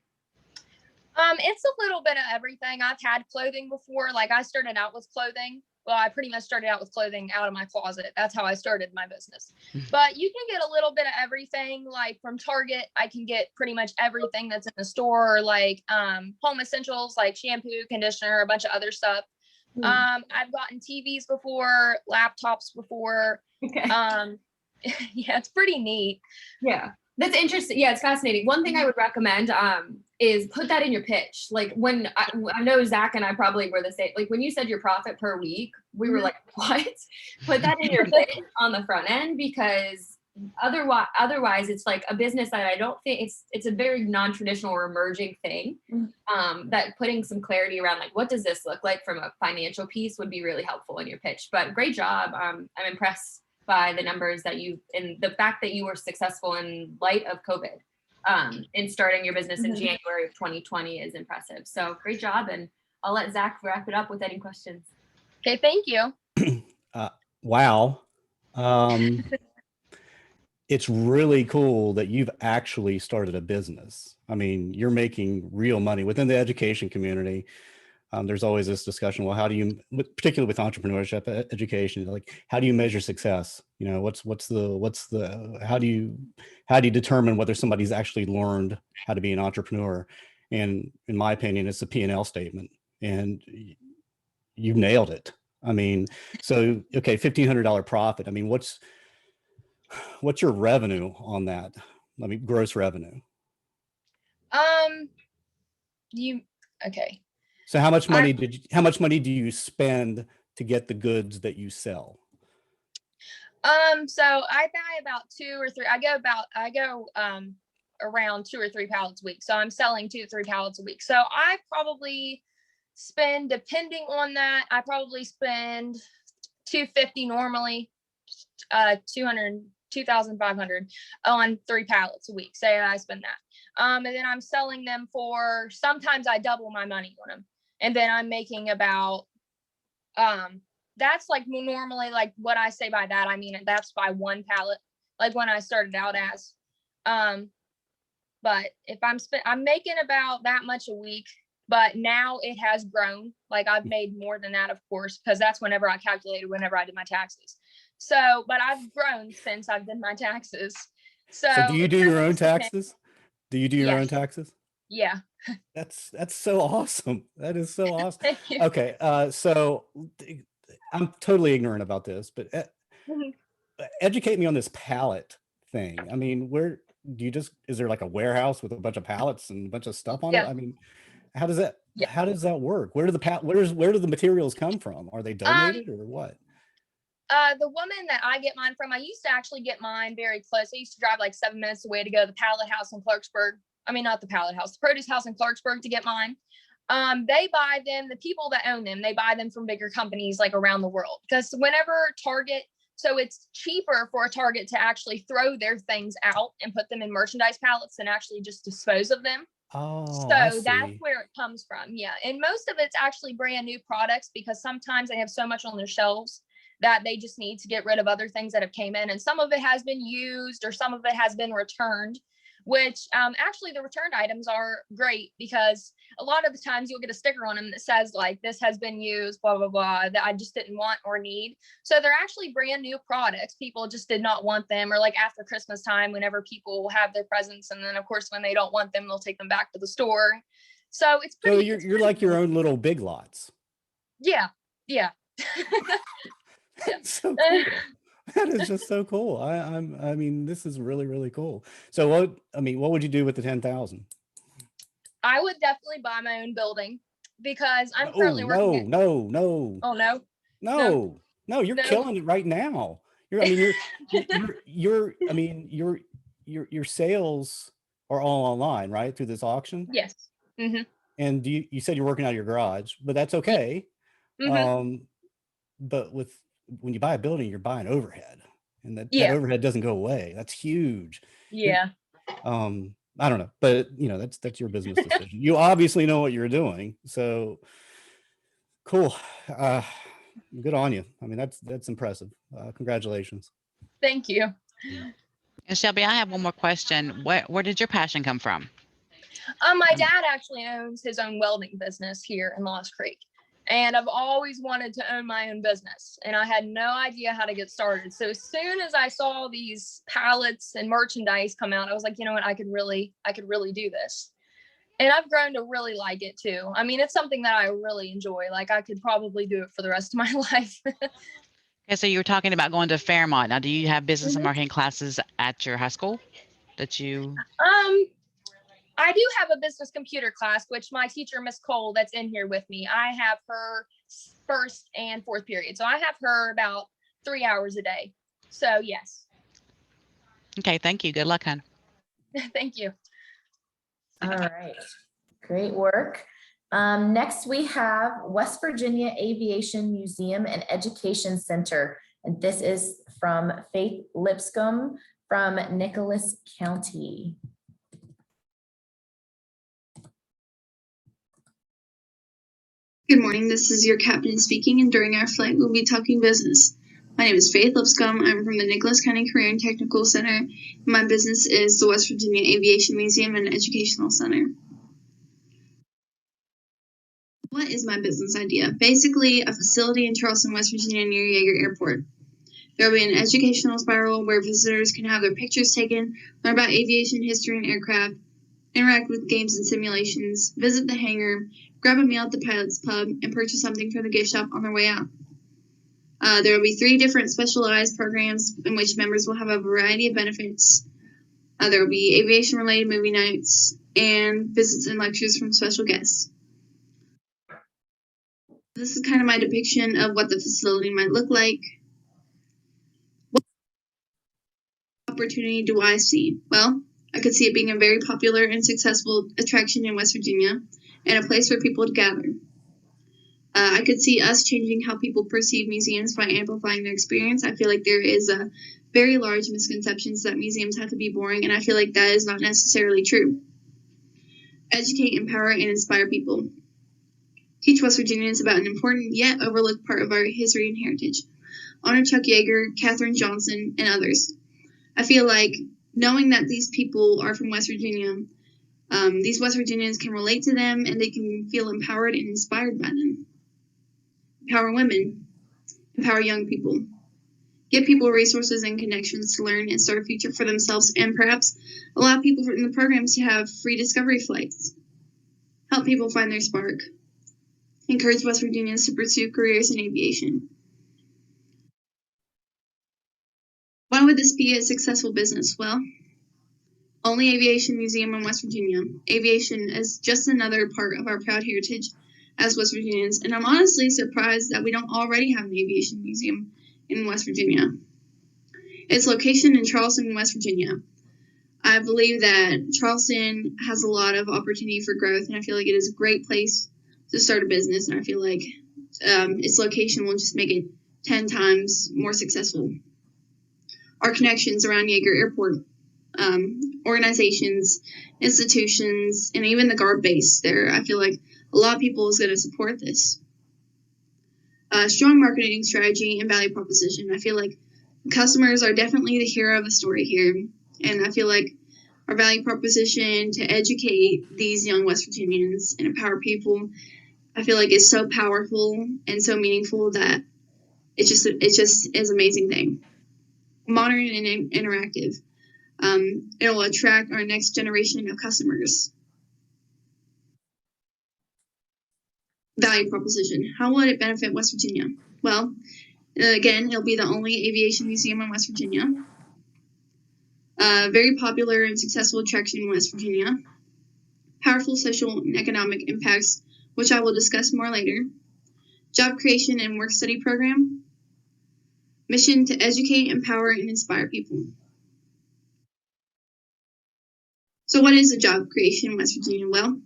It's a little bit of everything. I've had clothing before. Like I started out with clothing. Well, I pretty much started out with clothing out of my closet. That's how I started my business. But you can get a little bit of everything. Like from Target, I can get pretty much everything that's in the store, like home essentials, like shampoo, conditioner, a bunch of other stuff. I've gotten TVs before, laptops before. Okay. Yeah, it's pretty neat. Yeah, that's interesting. Yeah, it's fascinating. One thing I would recommend is put that in your pitch. Like when I know Zach and I probably were the same. Like when you said your profit per week, we were like, what? Put that in your pitch on the front end, because otherwise it's like a business that I don't think it's a very non-traditional or emerging thing. That putting some clarity around like what does this look like from a financial piece would be really helpful in your pitch. But great job. I'm impressed by the numbers that and the fact that you were successful in light of COVID. In starting your business in January of 2020 is impressive. So great job. And I'll let Zach wrap it up with any questions. Okay, thank you. Wow. It's really cool that you've actually started a business. I mean, you're making real money within the education community. There's always this discussion. Well, how do you, particularly with entrepreneurship education, like how do you measure success? You know, how do you determine whether somebody's actually learned how to be an entrepreneur? And in my opinion, it's a P&L statement, and you've nailed it. I mean, so okay, $1,500 profit. I mean, what's your revenue on that? I mean, gross revenue. Okay. So how much money do you spend to get the goods that you sell? So I buy about 2 or 3. I go around 2 or 3 pallets a week. So I'm selling 2 to 3 pallets a week. So I probably spend, depending on that, I probably spend $250 normally, 2,500 on 3 pallets a week. Say I spend that. And then I'm selling them for, sometimes I double my money on them. And then I'm making about, that's like normally like what I say by that, I mean, that's by 1 pallet, like when I started out as, but if I'm making about that much a week, but now it has grown. Like I've made more than that, of course, because that's whenever I did my taxes. So, but I've grown since I've done my taxes. So do you do your own taxes? Do you do your own taxes? Yeah. That's so awesome. That is so awesome. Thank you. Okay, so I'm totally ignorant about this, but Mhm. educate me on this pallet thing. I mean, where do you just, is there like a warehouse with a bunch of pallets and a bunch of stuff on it? Yeah. I mean, how does that Yeah. how does that work? Where do where do the materials come from? Are they Um, donated or what? The woman that I get mine from, I used to actually get mine very close. I used to drive like 7 minutes away to go to the pallet house in Clarksburg. I mean, not the pallet house, the produce house in Clarksburg to get mine. They buy them, the people that own them, they buy them from bigger companies like around the world. Because whenever Target, so it's cheaper for a Target to actually throw their things out and put them in merchandise pallets than actually just dispose of them. Oh, So I that's see. where it comes from. Yeah. And most of it's actually brand new products because sometimes they have so much on their shelves that they just need to get rid of other things that have came in. And some of it has been used or some of it has been returned, which actually the returned items are great because a lot of the times you'll get a sticker on them that says like, this has been used, blah, blah, blah, that I just didn't want or need. So they're actually brand new products. People just did not want them, or like after Christmas time, whenever people have their presents. And then of course, when they don't want them, they'll take them back to the store. So it's So pretty, you're like your own little Big Lots. yeah. Yeah. That's so cool. That is just so cool. I mean, this is really, really cool. So what would you do with the 10,000? I would definitely buy my own building because I'm Oh, currently working at, no, oh no, no, you're no. killing it right now. I mean, your sales are all online, right? Through this auction. Yes. Mm-hmm. And you said you're working out of your garage, but that's okay. Mm-hmm. But when you buy a building, you're buying overhead, and that Yeah. overhead doesn't go away. That's huge. Yeah. I don't know, but that's your business decision. You obviously know what you're doing, so cool. Good on you. I mean, that's impressive. Congratulations. Thank you. And Shelby, I have one more question. Where did your passion come from? My dad actually owns his own welding business here in Lost Creek. And I've always wanted to own my own business. And I had no idea how to get started. So as soon as I saw these pallets and merchandise come out, I was like, you know what, I could really do this. And I've grown to really like it too. I mean, it's something that I really enjoy. Like I could probably do it for the rest of my life. Okay, so you were talking about going to Fairmont. Now, do you have business and marketing classes at your high school that you? I do have a business computer class, which my teacher, Miss Cole, that's in here with me, I have her first and fourth period. So I have her about 3 hours a day. So yes. Okay, thank you. Good luck, hon. Thank you. All right, great work. Next we have West Virginia Aviation Museum and Education Center. And this is from Faith Lipscomb from Nicholas County. Good morning, this is your captain speaking, and during our flight, we'll be talking business. My name is Faith Lipscomb. I'm from the Nicholas County Career and Technical Center. And my business is the West Virginia Aviation Museum and Educational Center. What is my business idea? Basically, a facility in Charleston, West Virginia near Yeager Airport. There will be an educational spiral where visitors can have their pictures taken, learn about aviation history and aircraft, interact with games and simulations, visit the hangar, grab a meal at the pilot's pub, and purchase something from the gift shop on their way out. There will be 3 different specialized programs in which members will have a variety of benefits. There will be aviation-related movie nights and visits and lectures from special guests. This is kind of my depiction of what the facility might look like. What opportunity do I see? Well, I could see it being a very popular and successful attraction in West Virginia and a place for people to gather. I could see us changing how people perceive museums by amplifying their experience. I feel like there is a very large misconceptions that museums have to be boring, and I feel like that is not necessarily true. Educate, empower, and inspire people. Teach West Virginians about an important yet overlooked part of our history and heritage. Honor Chuck Yeager, Katherine Johnson, and others. I feel like knowing that these people are from West Virginia, these West Virginians can relate to them and they can feel empowered and inspired by them. Empower women. Empower young people. Give people resources and connections to learn and start a future for themselves, and perhaps allow people in the programs to have free discovery flights. help people find their spark, encourage West Virginians to pursue careers in aviation. Why would this be a successful business? Well, only aviation museum in West Virginia. Aviation is just another part of our proud heritage as West Virginians, and I'm honestly surprised that we don't already have an aviation museum in West Virginia. Its location in Charleston, West Virginia. I believe that Charleston has a lot of opportunity for growth, and I feel like it is a great place to start a business, and I feel like its location will just make it 10 times more successful. Our connections around Yeager Airport, organizations, institutions, and even the guard base there, I feel like a lot of people is going to support this. Strong marketing strategy and value proposition. I feel like customers are definitely the hero of the story here, and I feel like our value proposition to educate these young West Virginians and empower people, I feel like is so powerful and so meaningful that it just is an amazing thing. Modern and interactive. It will attract our next generation of customers. Value proposition. How will it benefit West Virginia? Well, again, it'll be the only aviation museum in West Virginia. Very popular and successful attraction in West Virginia. Powerful social and economic impacts, which I will discuss more later. Job creation and work study program. Mission to educate, empower, and inspire people. So what is a job creation in West Virginia? Well,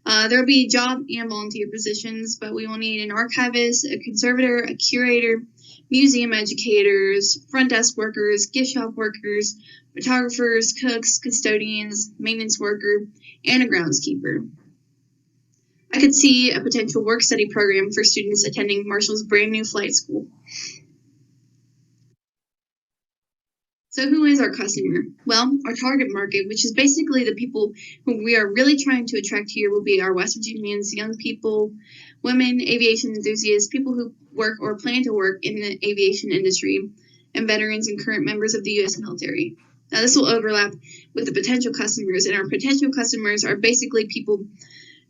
there will be job and volunteer positions, but we will need an archivist, a conservator, a curator, museum educators, front desk workers, gift shop workers, photographers, cooks, custodians, maintenance worker, and a groundskeeper. I could see a potential work study program for students attending Marshall's brand new flight school. So who is our customer? Well, our target market, which is basically the people who we are really trying to attract here, will be our West Virginians, young people, women, aviation enthusiasts, people who work or plan to work in the aviation industry, and veterans and current members of the U.S. military. Now, this will overlap with the potential customers, and our potential customers are basically people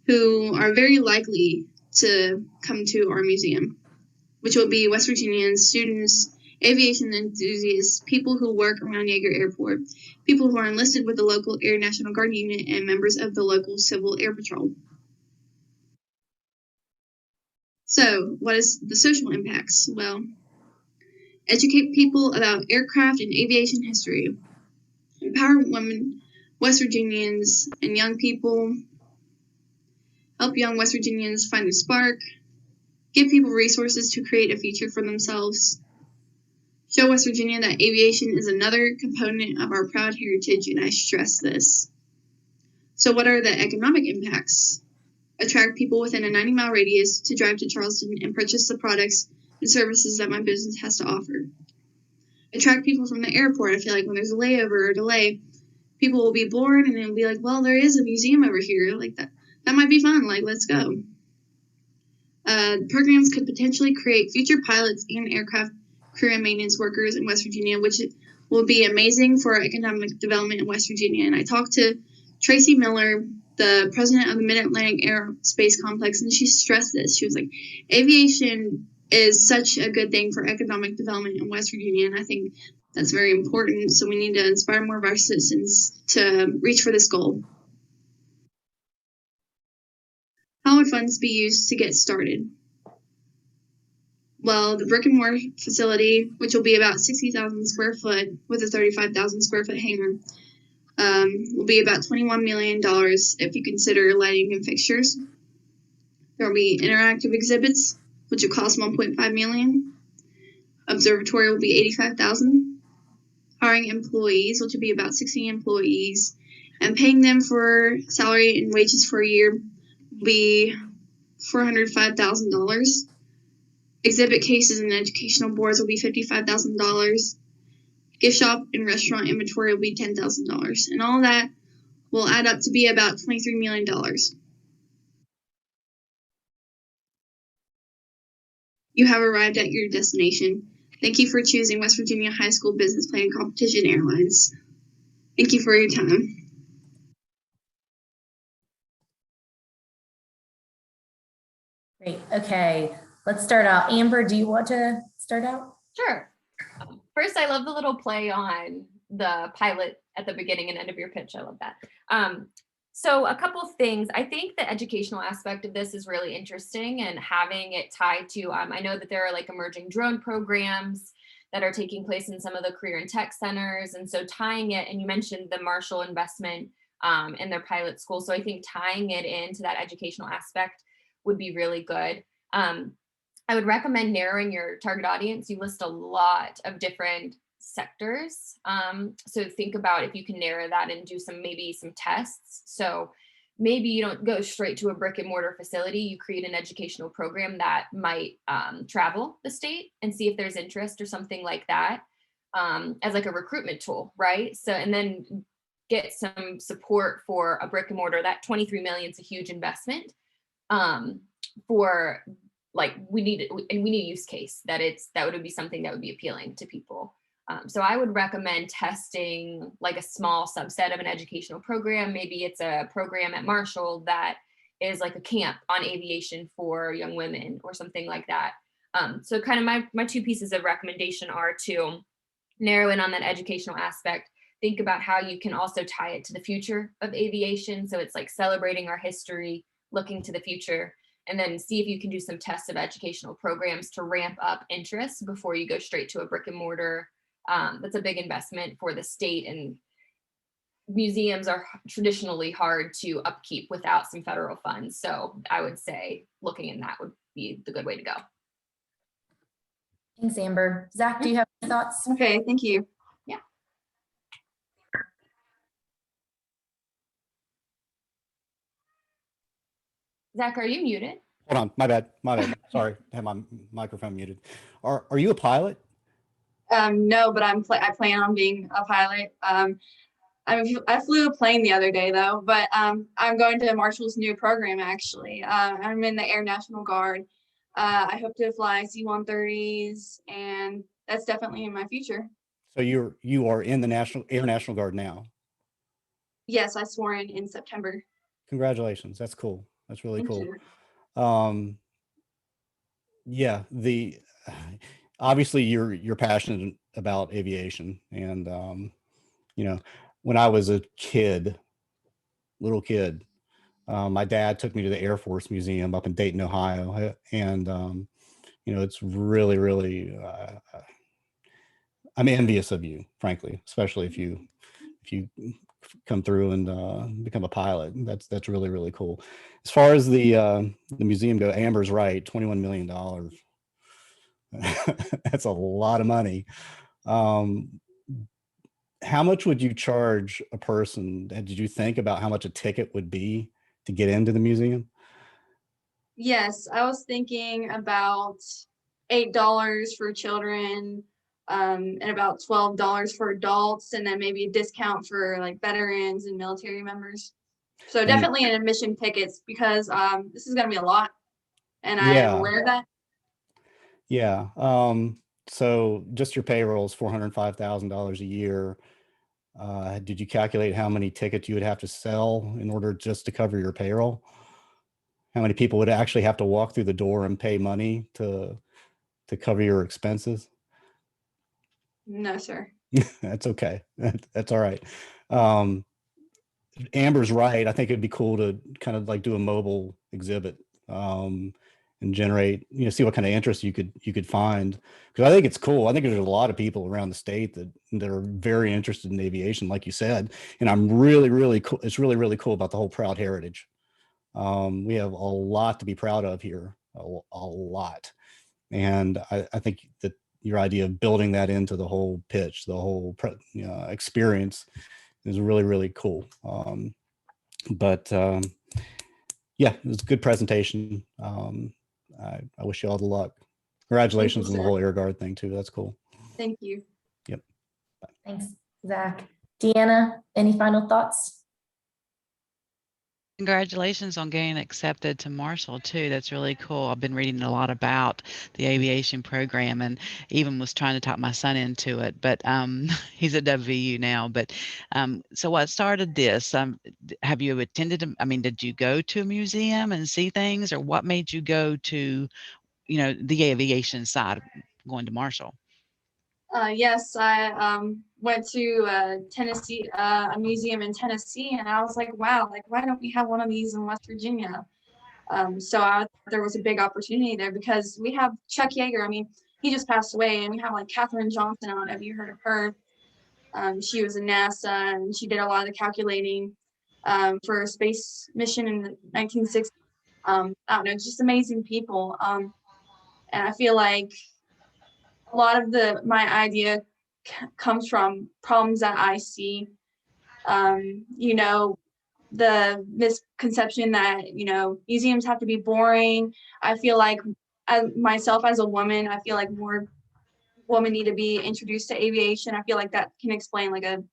who are very likely to come to our museum, which will be West Virginians, students, aviation enthusiasts, people who work around Yeager Airport, people who are enlisted with the local Air National Guard unit, and members of the local Civil Air Patrol. So, what is the social impacts? Well, educate people about aircraft and aviation history, empower women, West Virginians, and young people, help young West Virginians find their spark, give people resources to create a future for themselves, show West Virginia that aviation is another component of our proud heritage, and I stress this. So what are the economic impacts? Attract people within a 90-mile radius to drive to Charleston and purchase the products and services that my business has to offer. Attract people from the airport. I feel like when there's a layover or delay, people will be bored and they'll be like, well, there is a museum over here. Like that might be fun. Like, let's go. Programs could potentially create future pilots and aircraft crew and maintenance workers in West Virginia, which will be amazing for economic development in West Virginia. And I talked to Tracy Miller, the president of the Mid-Atlantic Aerospace Complex, and she stressed this. She was like, aviation is such a good thing for economic development in West Virginia, and I think that's very important. So we need to inspire more of our citizens to reach for this goal. How would funds be used to get started? Well, the brick and mortar facility, which will be about 60,000 square foot with a 35,000 square foot hangar, will be about $21 million if you consider lighting and fixtures. There will be interactive exhibits, which will cost $1.5 million. Observatory will be $85,000. Hiring employees, which will be about 60 employees, and paying them for salary and wages for a year will be $405,000. Exhibit cases and educational boards will be $55,000. Gift shop and restaurant inventory will be $10,000. And all that will add up to be about $23 million. You have arrived at your destination. Thank you for choosing West Virginia High School Business Plan Competition Airlines. Thank you for your time. Great. Okay, let's start out. Amber, do you want to start out? Sure. First, I love the little play on the pilot at the beginning and end of your pitch. I love that. So a couple of things. I think the educational aspect of this is really interesting, and having it tied to, I know that there are like emerging drone programs that are taking place in some of the career and tech centers. And so tying it, and you mentioned the Marshall investment in their pilot school. So I think tying it into that educational aspect would be really good. I would recommend narrowing your target audience. You list a lot of different sectors. So think about if you can narrow that and do maybe some tests. So maybe you don't go straight to a brick and mortar facility. You create an educational program that might travel the state and see if there's interest or something like that, as like a recruitment tool, right? So, and then get some support for a brick and mortar. That 23 million is a huge investment for, like, we need a use case that would be something that would be appealing to people. So I would recommend testing like a small subset of an educational program. Maybe it's a program at Marshall that is like a camp on aviation for young women or something like that. So kind of my two pieces of recommendation are to narrow in on that educational aspect. Think about how you can also tie it to the future of aviation. So it's like celebrating our history, looking to the future, and then see if you can do some tests of educational programs to ramp up interest before you go straight to a brick and mortar. That's a big investment for the state, and museums are traditionally hard to upkeep without some federal funds. So I would say looking in that would be the good way to go. Thanks, Amber. Zach, do you have any thoughts? Okay, thank you. Yeah. Zach, are you muted? Hold on, my bad. Sorry, I had my microphone muted. Are you a pilot? No, but I plan on being a pilot. I flew a plane the other day though, but I'm going to Marshall's new program actually. I'm in the Air National Guard. I hope to fly C-130s, and that's definitely in my future. So you are in the Air National Guard now. Yes, I swore in September. Congratulations. That's cool. That's really Thank cool. you. Yeah, obviously you're passionate about aviation, and when I was a little kid, my dad took me to the Air Force Museum up in Dayton, Ohio, and it's really, really, I'm envious of you, frankly, especially if you come through and become a pilot. That's really, really cool. As far as the museum go, Amber's right, $21 million. That's a lot of money. How much would you charge a person? Did you think about how much a ticket would be to get into the museum? Yes, I was thinking about $8 for children, and about $12 for adults, and then maybe a discount for like veterans and military members. So definitely an admission tickets, because this is going to be a lot, and I am aware of that. Yeah. So just your payroll is $405,000 a year. Did you calculate how many tickets you would have to sell in order just to cover your payroll? How many people would actually have to walk through the door and pay money to cover your expenses? No, sir. That's okay. That's all right. Amber's right. I think it'd be cool to kind of like do a mobile exhibit, and generate, see what kind of interest you could find. Because I think it's cool. I think there's a lot of people around the state that are very interested in aviation, like you said. And I'm really, really cool. It's really, really cool about the whole proud heritage. We have a lot to be proud of here, a lot. And I think that your idea of building that into the whole pitch, the whole experience is really, really cool. Yeah, it was a good presentation. I wish you all the luck. Congratulations on the whole Air Guard thing too. That's cool. Thank you. Yep. Bye. Thanks, Zach. Deanna, any final thoughts? Congratulations on getting accepted to Marshall too. That's really cool. I've been reading a lot about the aviation program and even was trying to talk my son into it, but he's at WVU now. But so what started this? Have you attended? I mean, did you go to a museum and see things, or what made you go to, the aviation side, going to Marshall? Yes, I went to Tennessee, a museum in Tennessee, and I was like, wow, like why don't we have one of these in West Virginia? So there was a big opportunity there because we have Chuck Yeager. I mean, he just passed away, and we have like Katherine Johnson on. Have you heard of her? She was in NASA, and she did a lot of the calculating for a space mission in the 1960s. I don't know, just amazing people. And I feel like a lot of my idea comes from problems that I see. The misconception that museums have to be boring. I feel like myself as a woman, I feel like more women need to be introduced to aviation. I feel like that can explain like a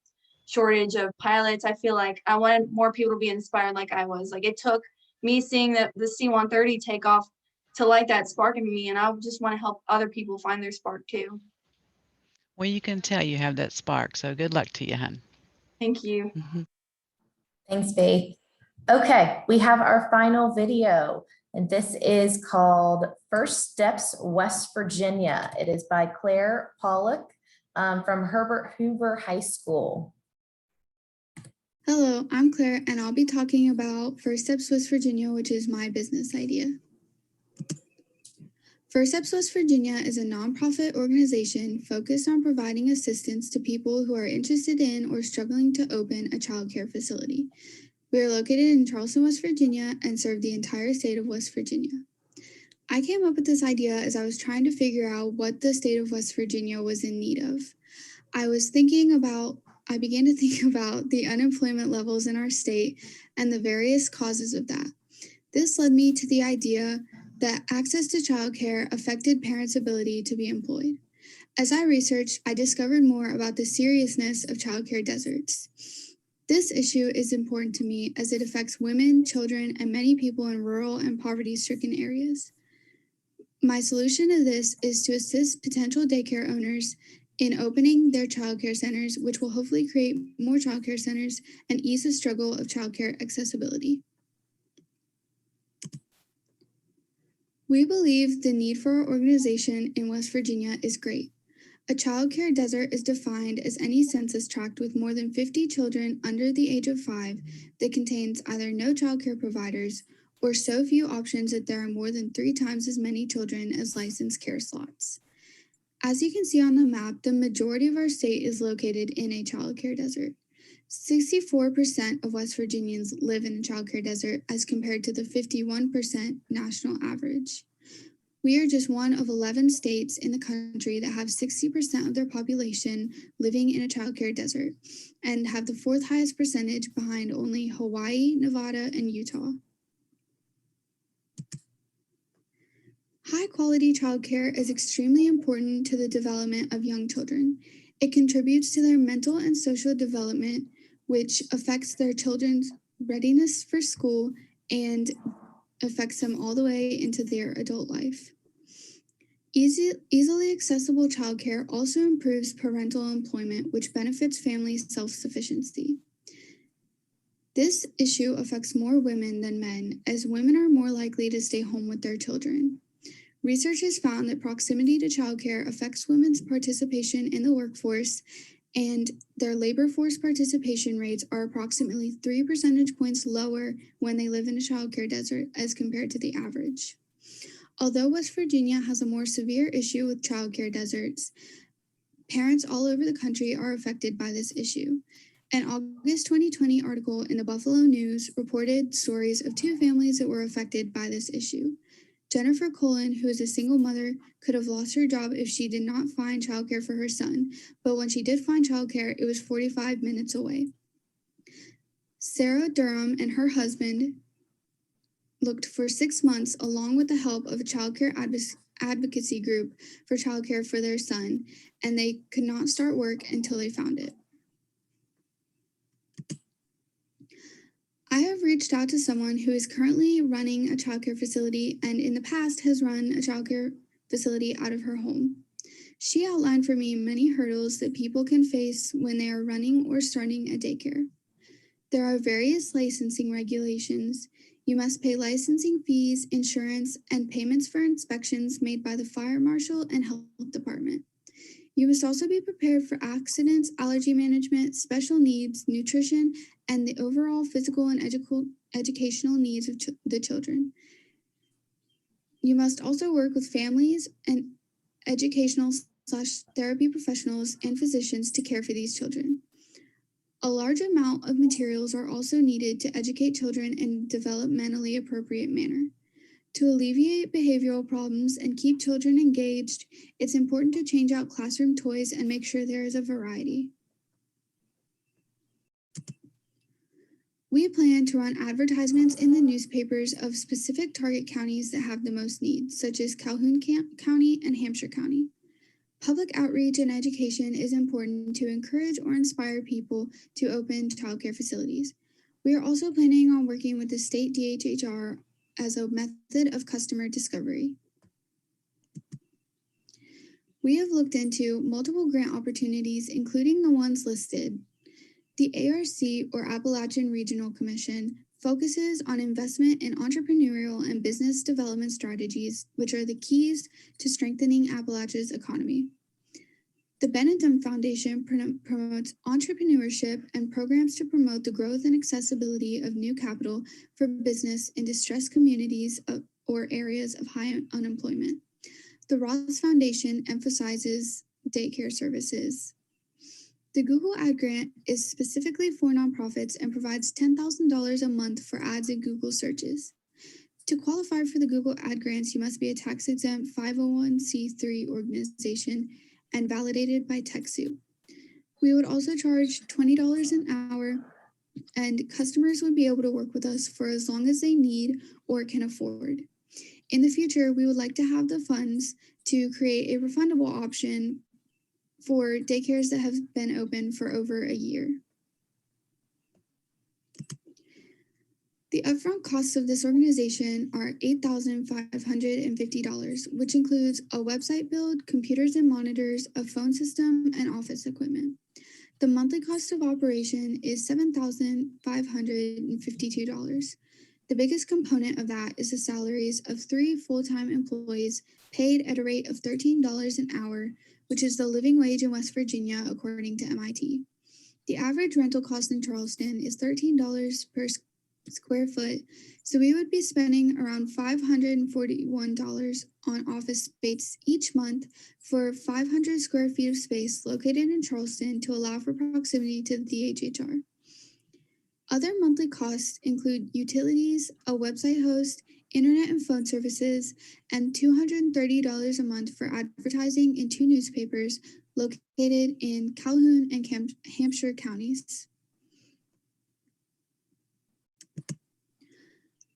shortage of pilots. I feel like I wanted more people to be inspired like I was. Like it took me seeing the C-130 take off to light that spark in me, and I just want to help other people find their spark too. Well, you can tell you have that spark, so good luck to you, hon. Thank you. Thanks, Faith. Okay, we have our final video, and this is called First Steps West Virginia. It is by Claire Pollock from Herbert Hoover High School. Hello, I'm Claire, and I'll be talking about First Steps West Virginia, which is my business idea. First Steps West Virginia is a nonprofit organization focused on providing assistance to people who are interested in or struggling to open a child care facility. We are located in Charleston, West Virginia, and serve the entire state of West Virginia. I came up with this idea as I was trying to figure out what the state of West Virginia was in need of. I began to think about the unemployment levels in our state and the various causes of that. This led me to the idea that access to childcare affected parents' ability to be employed. As I researched, I discovered more about the seriousness of childcare deserts. This issue is important to me as it affects women, children, and many people in rural and poverty-stricken areas. My solution to this is to assist potential daycare owners in opening their childcare centers, which will hopefully create more childcare centers and ease the struggle of childcare accessibility. We believe the need for our organization in West Virginia is great. A childcare desert is defined as any census tract with more than 50 children under the age of 5 that contains either no childcare providers or so few options that there are more than 3 times as many children as licensed care slots. As you can see on the map, the majority of our state is located in a childcare desert. 64% of West Virginians live in a childcare desert as compared to the 51% national average. We are just one of 11 states in the country that have 60% of their population living in a childcare desert and have the 4th highest percentage behind only Hawaii, Nevada, and Utah. High-quality childcare is extremely important to the development of young children. It contributes to their mental and social development, which affects their children's readiness for school and affects them all the way into their adult life. Easily accessible childcare also improves parental employment, which benefits family self-sufficiency. This issue affects more women than men, as women are more likely to stay home with their children. Research has found that proximity to childcare affects women's participation in the workforce, and their labor force participation rates are approximately 3 percentage points lower when they live in a childcare desert as compared to the average. Although West Virginia has a more severe issue with childcare deserts, parents all over the country are affected by this issue. An August 2020 article in the Buffalo News reported stories of 2 families that were affected by this issue. Jennifer Cullen, who is a single mother, could have lost her job if she did not find childcare for her son, but when she did find childcare, it was 45 minutes away. Sarah Durham and her husband looked for 6 months along with the help of a childcare advocacy group for childcare for their son, and they could not start work until they found it. I have reached out to someone who is currently running a childcare facility and in the past has run a childcare facility out of her home. She outlined for me many hurdles that people can face when they are running or starting a daycare. There are various licensing regulations. You must pay licensing fees, insurance, and payments for inspections made by the fire marshal and health department. You must also be prepared for accidents, allergy management, special needs, nutrition, and the overall physical and educational needs of the children. You must also work with families and educational/therapy professionals and physicians to care for these children. A large amount of materials are also needed to educate children in a developmentally appropriate manner. To alleviate behavioral problems and keep children engaged, it's important to change out classroom toys and make sure there is a variety. We plan to run advertisements in the newspapers of specific target counties that have the most needs, such as Calhoun County and Hampshire County. Public outreach and education is important to encourage or inspire people to open childcare facilities. We are also planning on working with the state DHHR as a method of customer discovery. We have looked into multiple grant opportunities, including the ones listed. The ARC, or Appalachian Regional Commission, focuses on investment in entrepreneurial and business development strategies, which are the keys to strengthening Appalachia's economy. The Benetton Foundation promotes entrepreneurship and programs to promote the growth and accessibility of new capital for business in distressed communities or areas of high unemployment. The Ross Foundation emphasizes daycare services. The Google Ad Grant is specifically for nonprofits and provides $10,000 a month for ads in Google searches. To qualify for the Google Ad Grants, you must be a tax-exempt 501c3 organization and validated by TechSoup. We would also charge $20 an hour, and customers would be able to work with us for as long as they need or can afford. In the future, we would like to have the funds to create a refundable option for daycares that have been open for over a year. The upfront costs of this organization are $8,550, which includes a website build, computers and monitors, a phone system, and office equipment. The monthly cost of operation is $7,552. The biggest component of that is the salaries of 3 full-time employees paid at a rate of $13 an hour, which is the living wage in West Virginia, according to MIT. The average rental cost in Charleston is $13 per square foot, so we would be spending around $541 on office space each month for 500 square feet of space located in Charleston to allow for proximity to the DHHR. Other monthly costs include utilities, a website host, internet and phone services, and $230 a month for advertising in 2 newspapers located in Calhoun and Hampshire counties.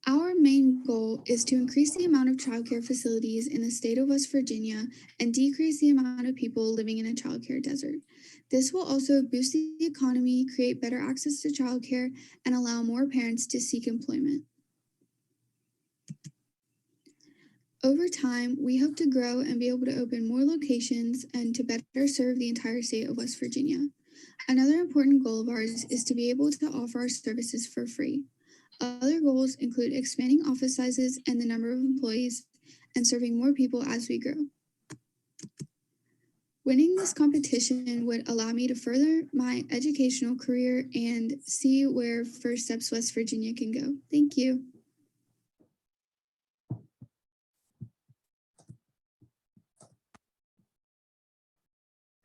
Our main goal is to increase the amount of childcare facilities in the state of West Virginia and decrease the amount of people living in a childcare desert. This will also boost the economy, create better access to childcare, and allow more parents to seek employment. Over time, we hope to grow and be able to open more locations and to better serve the entire state of West Virginia. Another important goal of ours is to be able to offer our services for free. Other goals include expanding office sizes and the number of employees and serving more people as we grow. Winning this competition would allow me to further my educational career and see where First Steps West Virginia can go. Thank you.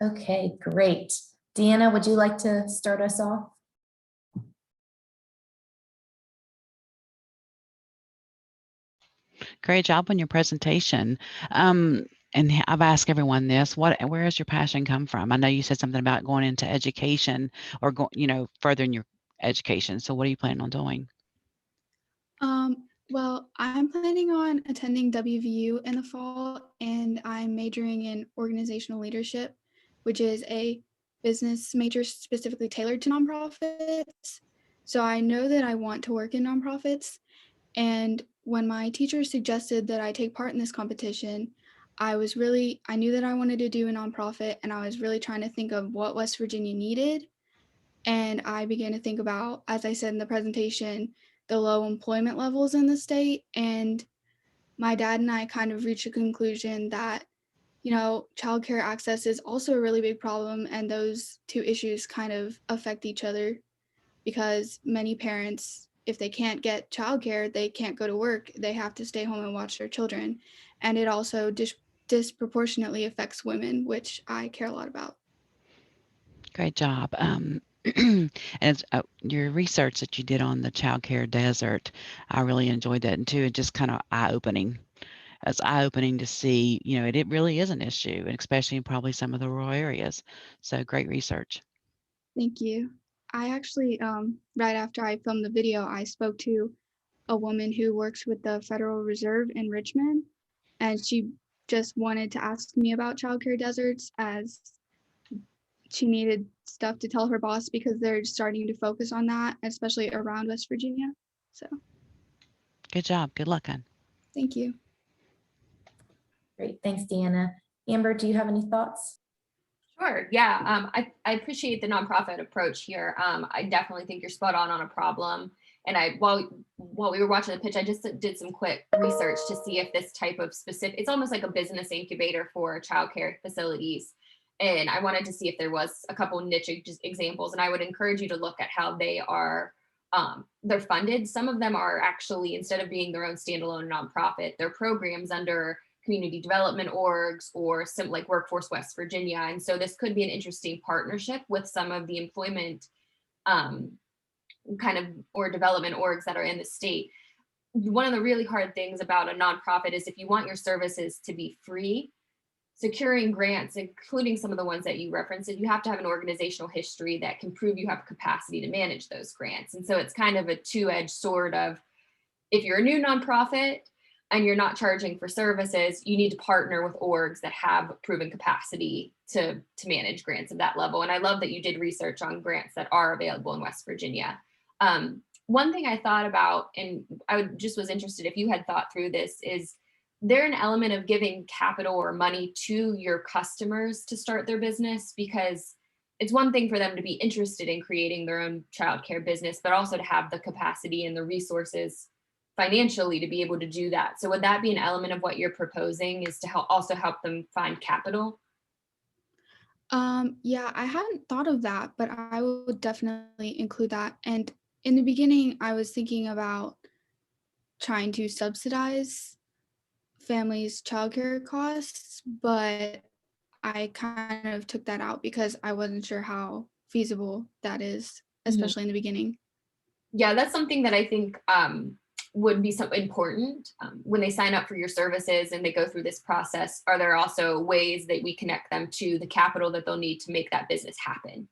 Okay, great. Deanna, would you like to start us off? Great job on your presentation. And I've asked everyone this, where has your passion come from? I know you said something about going into education or furthering your education. So what are you planning on doing? Well, I'm planning on attending WVU in the fall, and I'm majoring in organizational leadership, which is a business major specifically tailored to nonprofits. So I know that I want to work in nonprofits. And when my teacher suggested that I take part in this competition, I knew that I wanted to do a nonprofit, and I was really trying to think of what West Virginia needed. And I began to think about, as I said in the presentation, the low employment levels in the state. And my dad and I kind of reached a conclusion that, childcare access is also a really big problem. And those two issues kind of affect each other because many parents, if they can't get childcare, they can't go to work. They have to stay home and watch their children. And it also disproportionately affects women, which I care a lot about. Great job. And it's, your research that you did on the child care desert, I really enjoyed that, and too, it just kind of eye-opening. It's eye-opening to see, it really is an issue, and especially in probably some of the rural areas. So great research. Thank you. I actually, right after I filmed the video, I spoke to a woman who works with the Federal Reserve in Richmond, and she just wanted to ask me about childcare deserts as she needed stuff to tell her boss because they're starting to focus on that, especially around West Virginia. So Good job. Good luck, on. thank you. Great, thanks, Deanna. Amber, do you have any thoughts? Sure. Yeah. I appreciate the nonprofit approach here. I definitely think you're spot on a problem. And while we were watching the pitch, I just did some quick research to see if this type of it's almost like a business incubator for childcare facilities. And I wanted to see if there was a couple niche examples. And I would encourage you to look at how they are, they're funded. Some of them are actually, instead of being their own standalone nonprofit, they're programs under community development orgs or some like Workforce West Virginia. And so this could be an interesting partnership with some of the employment kind of or development orgs that are in the state. One of the really hard things about a nonprofit is if you want your services to be free, securing grants, including some of the ones that you referenced, you have to have an organizational history that can prove you have capacity to manage those grants. And so it's kind of a two-edged sword of, if you're a new nonprofit and you're not charging for services, you need to partner with orgs that have proven capacity to manage grants of that level. And I love that you did research on grants that are available in West Virginia. One thing I thought about, and I just was interested if you had thought through this, is there an element of giving capital or money to your customers to start their business? Because it's one thing for them to be interested in creating their own childcare business, but also to have the capacity and the resources financially to be able to do that. So would that be an element of what you're proposing, is to also help them find capital? Yeah, I hadn't thought of that, but I would definitely include that. And in the beginning, I was thinking about trying to subsidize families' childcare costs, but I kind of took that out because I wasn't sure how feasible that is, especially in the beginning. Yeah, that's something that I think would be so important when they sign up for your services and they go through this process. Are there also ways that we connect them to the capital that they'll need to make that business happen?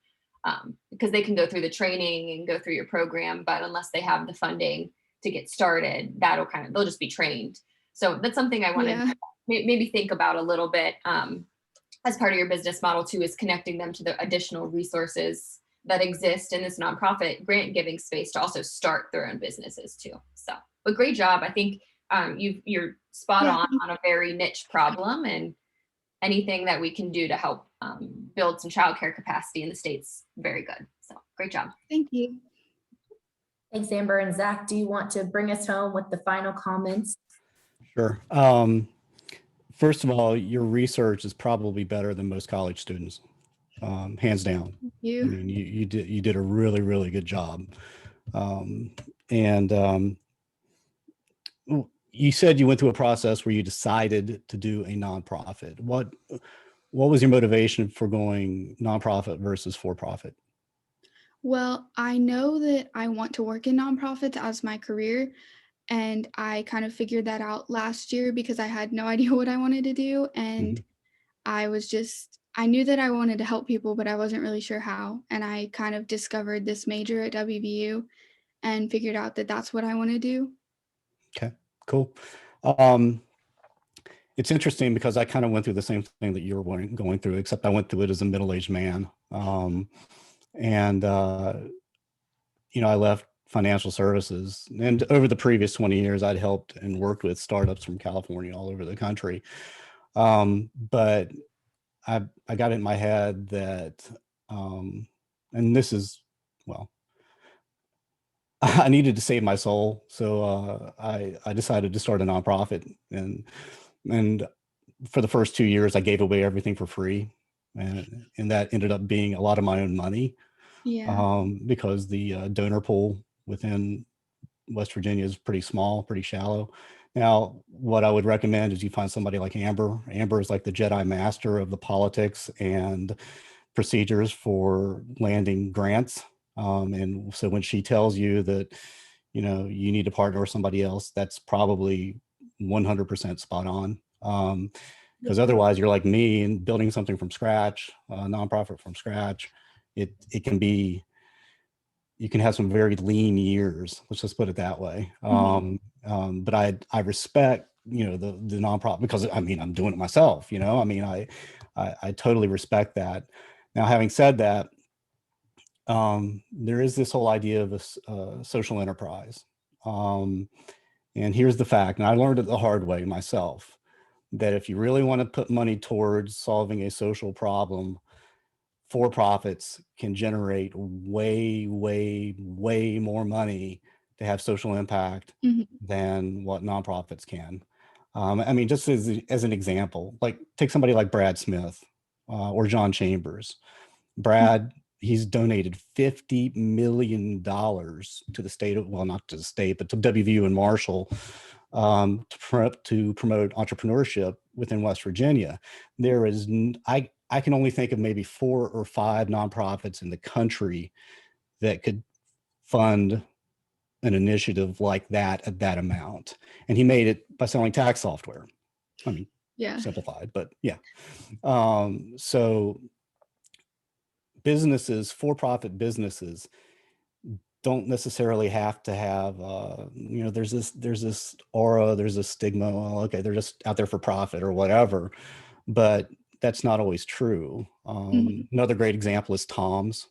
Because they can go through the training and go through your program, but unless they have the funding to get started, they'll just be trained. So that's something I want to maybe think about a little bit as part of your business model too, is connecting them to the additional resources that exist in this nonprofit grant giving space to also start their own businesses too. So, but great job. I think you're spot on a very niche problem, and anything that we can do to help build some childcare capacity in the state's very good. So great job. Thank you. Thanks, Amber. And Zach, do you want to bring us home with the final comments? Sure. First of all, your research is probably better than most college students, hands down. Thank you. I mean, you did a really, really good job. You said you went through a process where you decided to do a nonprofit. What was your motivation for going nonprofit versus for-profit? Well, I know that I want to work in nonprofits as my career, and I kind of figured that out last year because I had no idea what I wanted to do. And I knew that I wanted to help people, but I wasn't really sure how. And I kind of discovered this major at WVU and figured out that that's what I want to do. Okay, cool. It's interesting because I kind of went through the same thing that you were going through, except I went through it as a middle-aged man. I left financial services, and over the previous 20 years, I'd helped and worked with startups from California all over the country. But I got it in my head that, and this is, well, I needed to save my soul. So I decided to start a nonprofit, and for the first 2 years, I gave away everything for free. And that ended up being a lot of my own money. Yeah. Because the donor pool within West Virginia is pretty small, pretty shallow. Now, what I would recommend is you find somebody like Amber. Amber is like the Jedi master of the politics and procedures for landing grants. And so when she tells you that, you need to partner with somebody else, that's probably 100% spot on. Because otherwise you're like me and building something from scratch, a nonprofit from scratch. It can be, you can have some very lean years. Let's just put it that way. But I respect, the nonprofit, because I'm doing it myself. I totally respect that. Now, having said that, there is this whole idea of a social enterprise. And here's the fact, and I learned it the hard way myself, that if you really want to put money towards solving a social problem, for-profits can generate way, way, way more money to have social impact than what nonprofits can. Just as an example, like take somebody like Brad Smith or John Chambers. Brad, he's donated $50 million to the state of, well, not to the state, but to WVU and Marshall to promote entrepreneurship within West Virginia. There is, I can only think of maybe 4 or 5 nonprofits in the country that could fund an initiative like that at that amount. And he made it by selling tax software. Yeah. Simplified, but yeah. So businesses, for-profit businesses, don't necessarily have to have, there's this aura, there's this stigma. Well, okay, they're just out there for profit or whatever, but that's not always true. Another great example is Tom's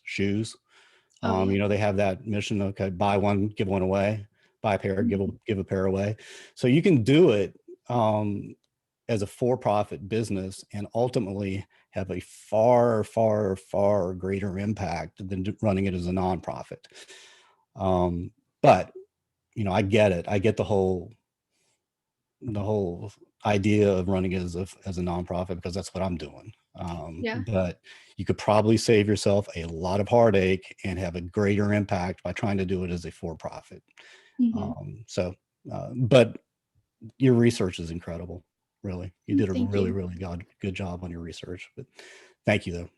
shoes. They have that mission, okay, buy one, give one away, buy a pair, give a pair away. So you can do it as a for-profit business and ultimately have a far, far, far greater impact than running it as a nonprofit. But I get it. I get the whole idea of running it as a nonprofit, because that's what I'm doing. But you could probably save yourself a lot of heartache and have a greater impact by trying to do it as a for-profit. But your research is incredible. Really, you did a really, really good job on your research. But thank you, though.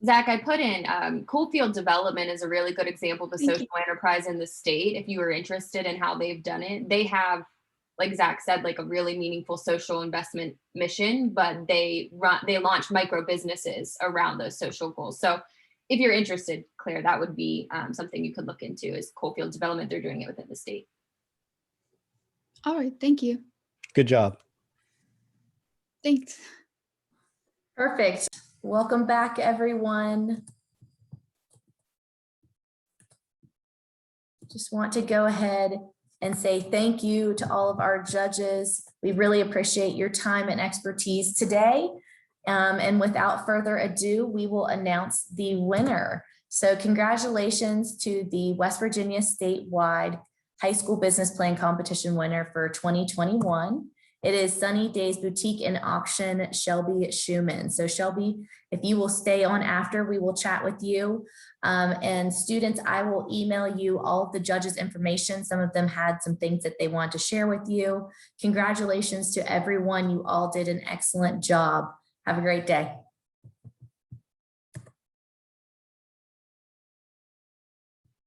Zach, I put in Coalfield Development is a really good example of a social enterprise in the state. If you were interested in how they've done it, they have, like Zach said, like a really meaningful social investment mission, but they launch micro businesses around those social goals. So if you're interested, Claire, that would be something you could look into, is Coalfield Development. They're doing it within the state. All right. Thank you. Good job. Thanks. Perfect. Welcome back, everyone. Just want to go ahead and say thank you to all of our judges. We really appreciate your time and expertise today. And without further ado, we will announce the winner. So congratulations to the West Virginia statewide high school business plan competition winner for 2021. It is Sunny Days Boutique and Auction, Shelby Schumann. So Shelby, if you will stay on after, we will chat with you. And students, I will email you all of the judges' information. Some of them had some things that they want to share with you. Congratulations to everyone. You all did an excellent job. Have a great day.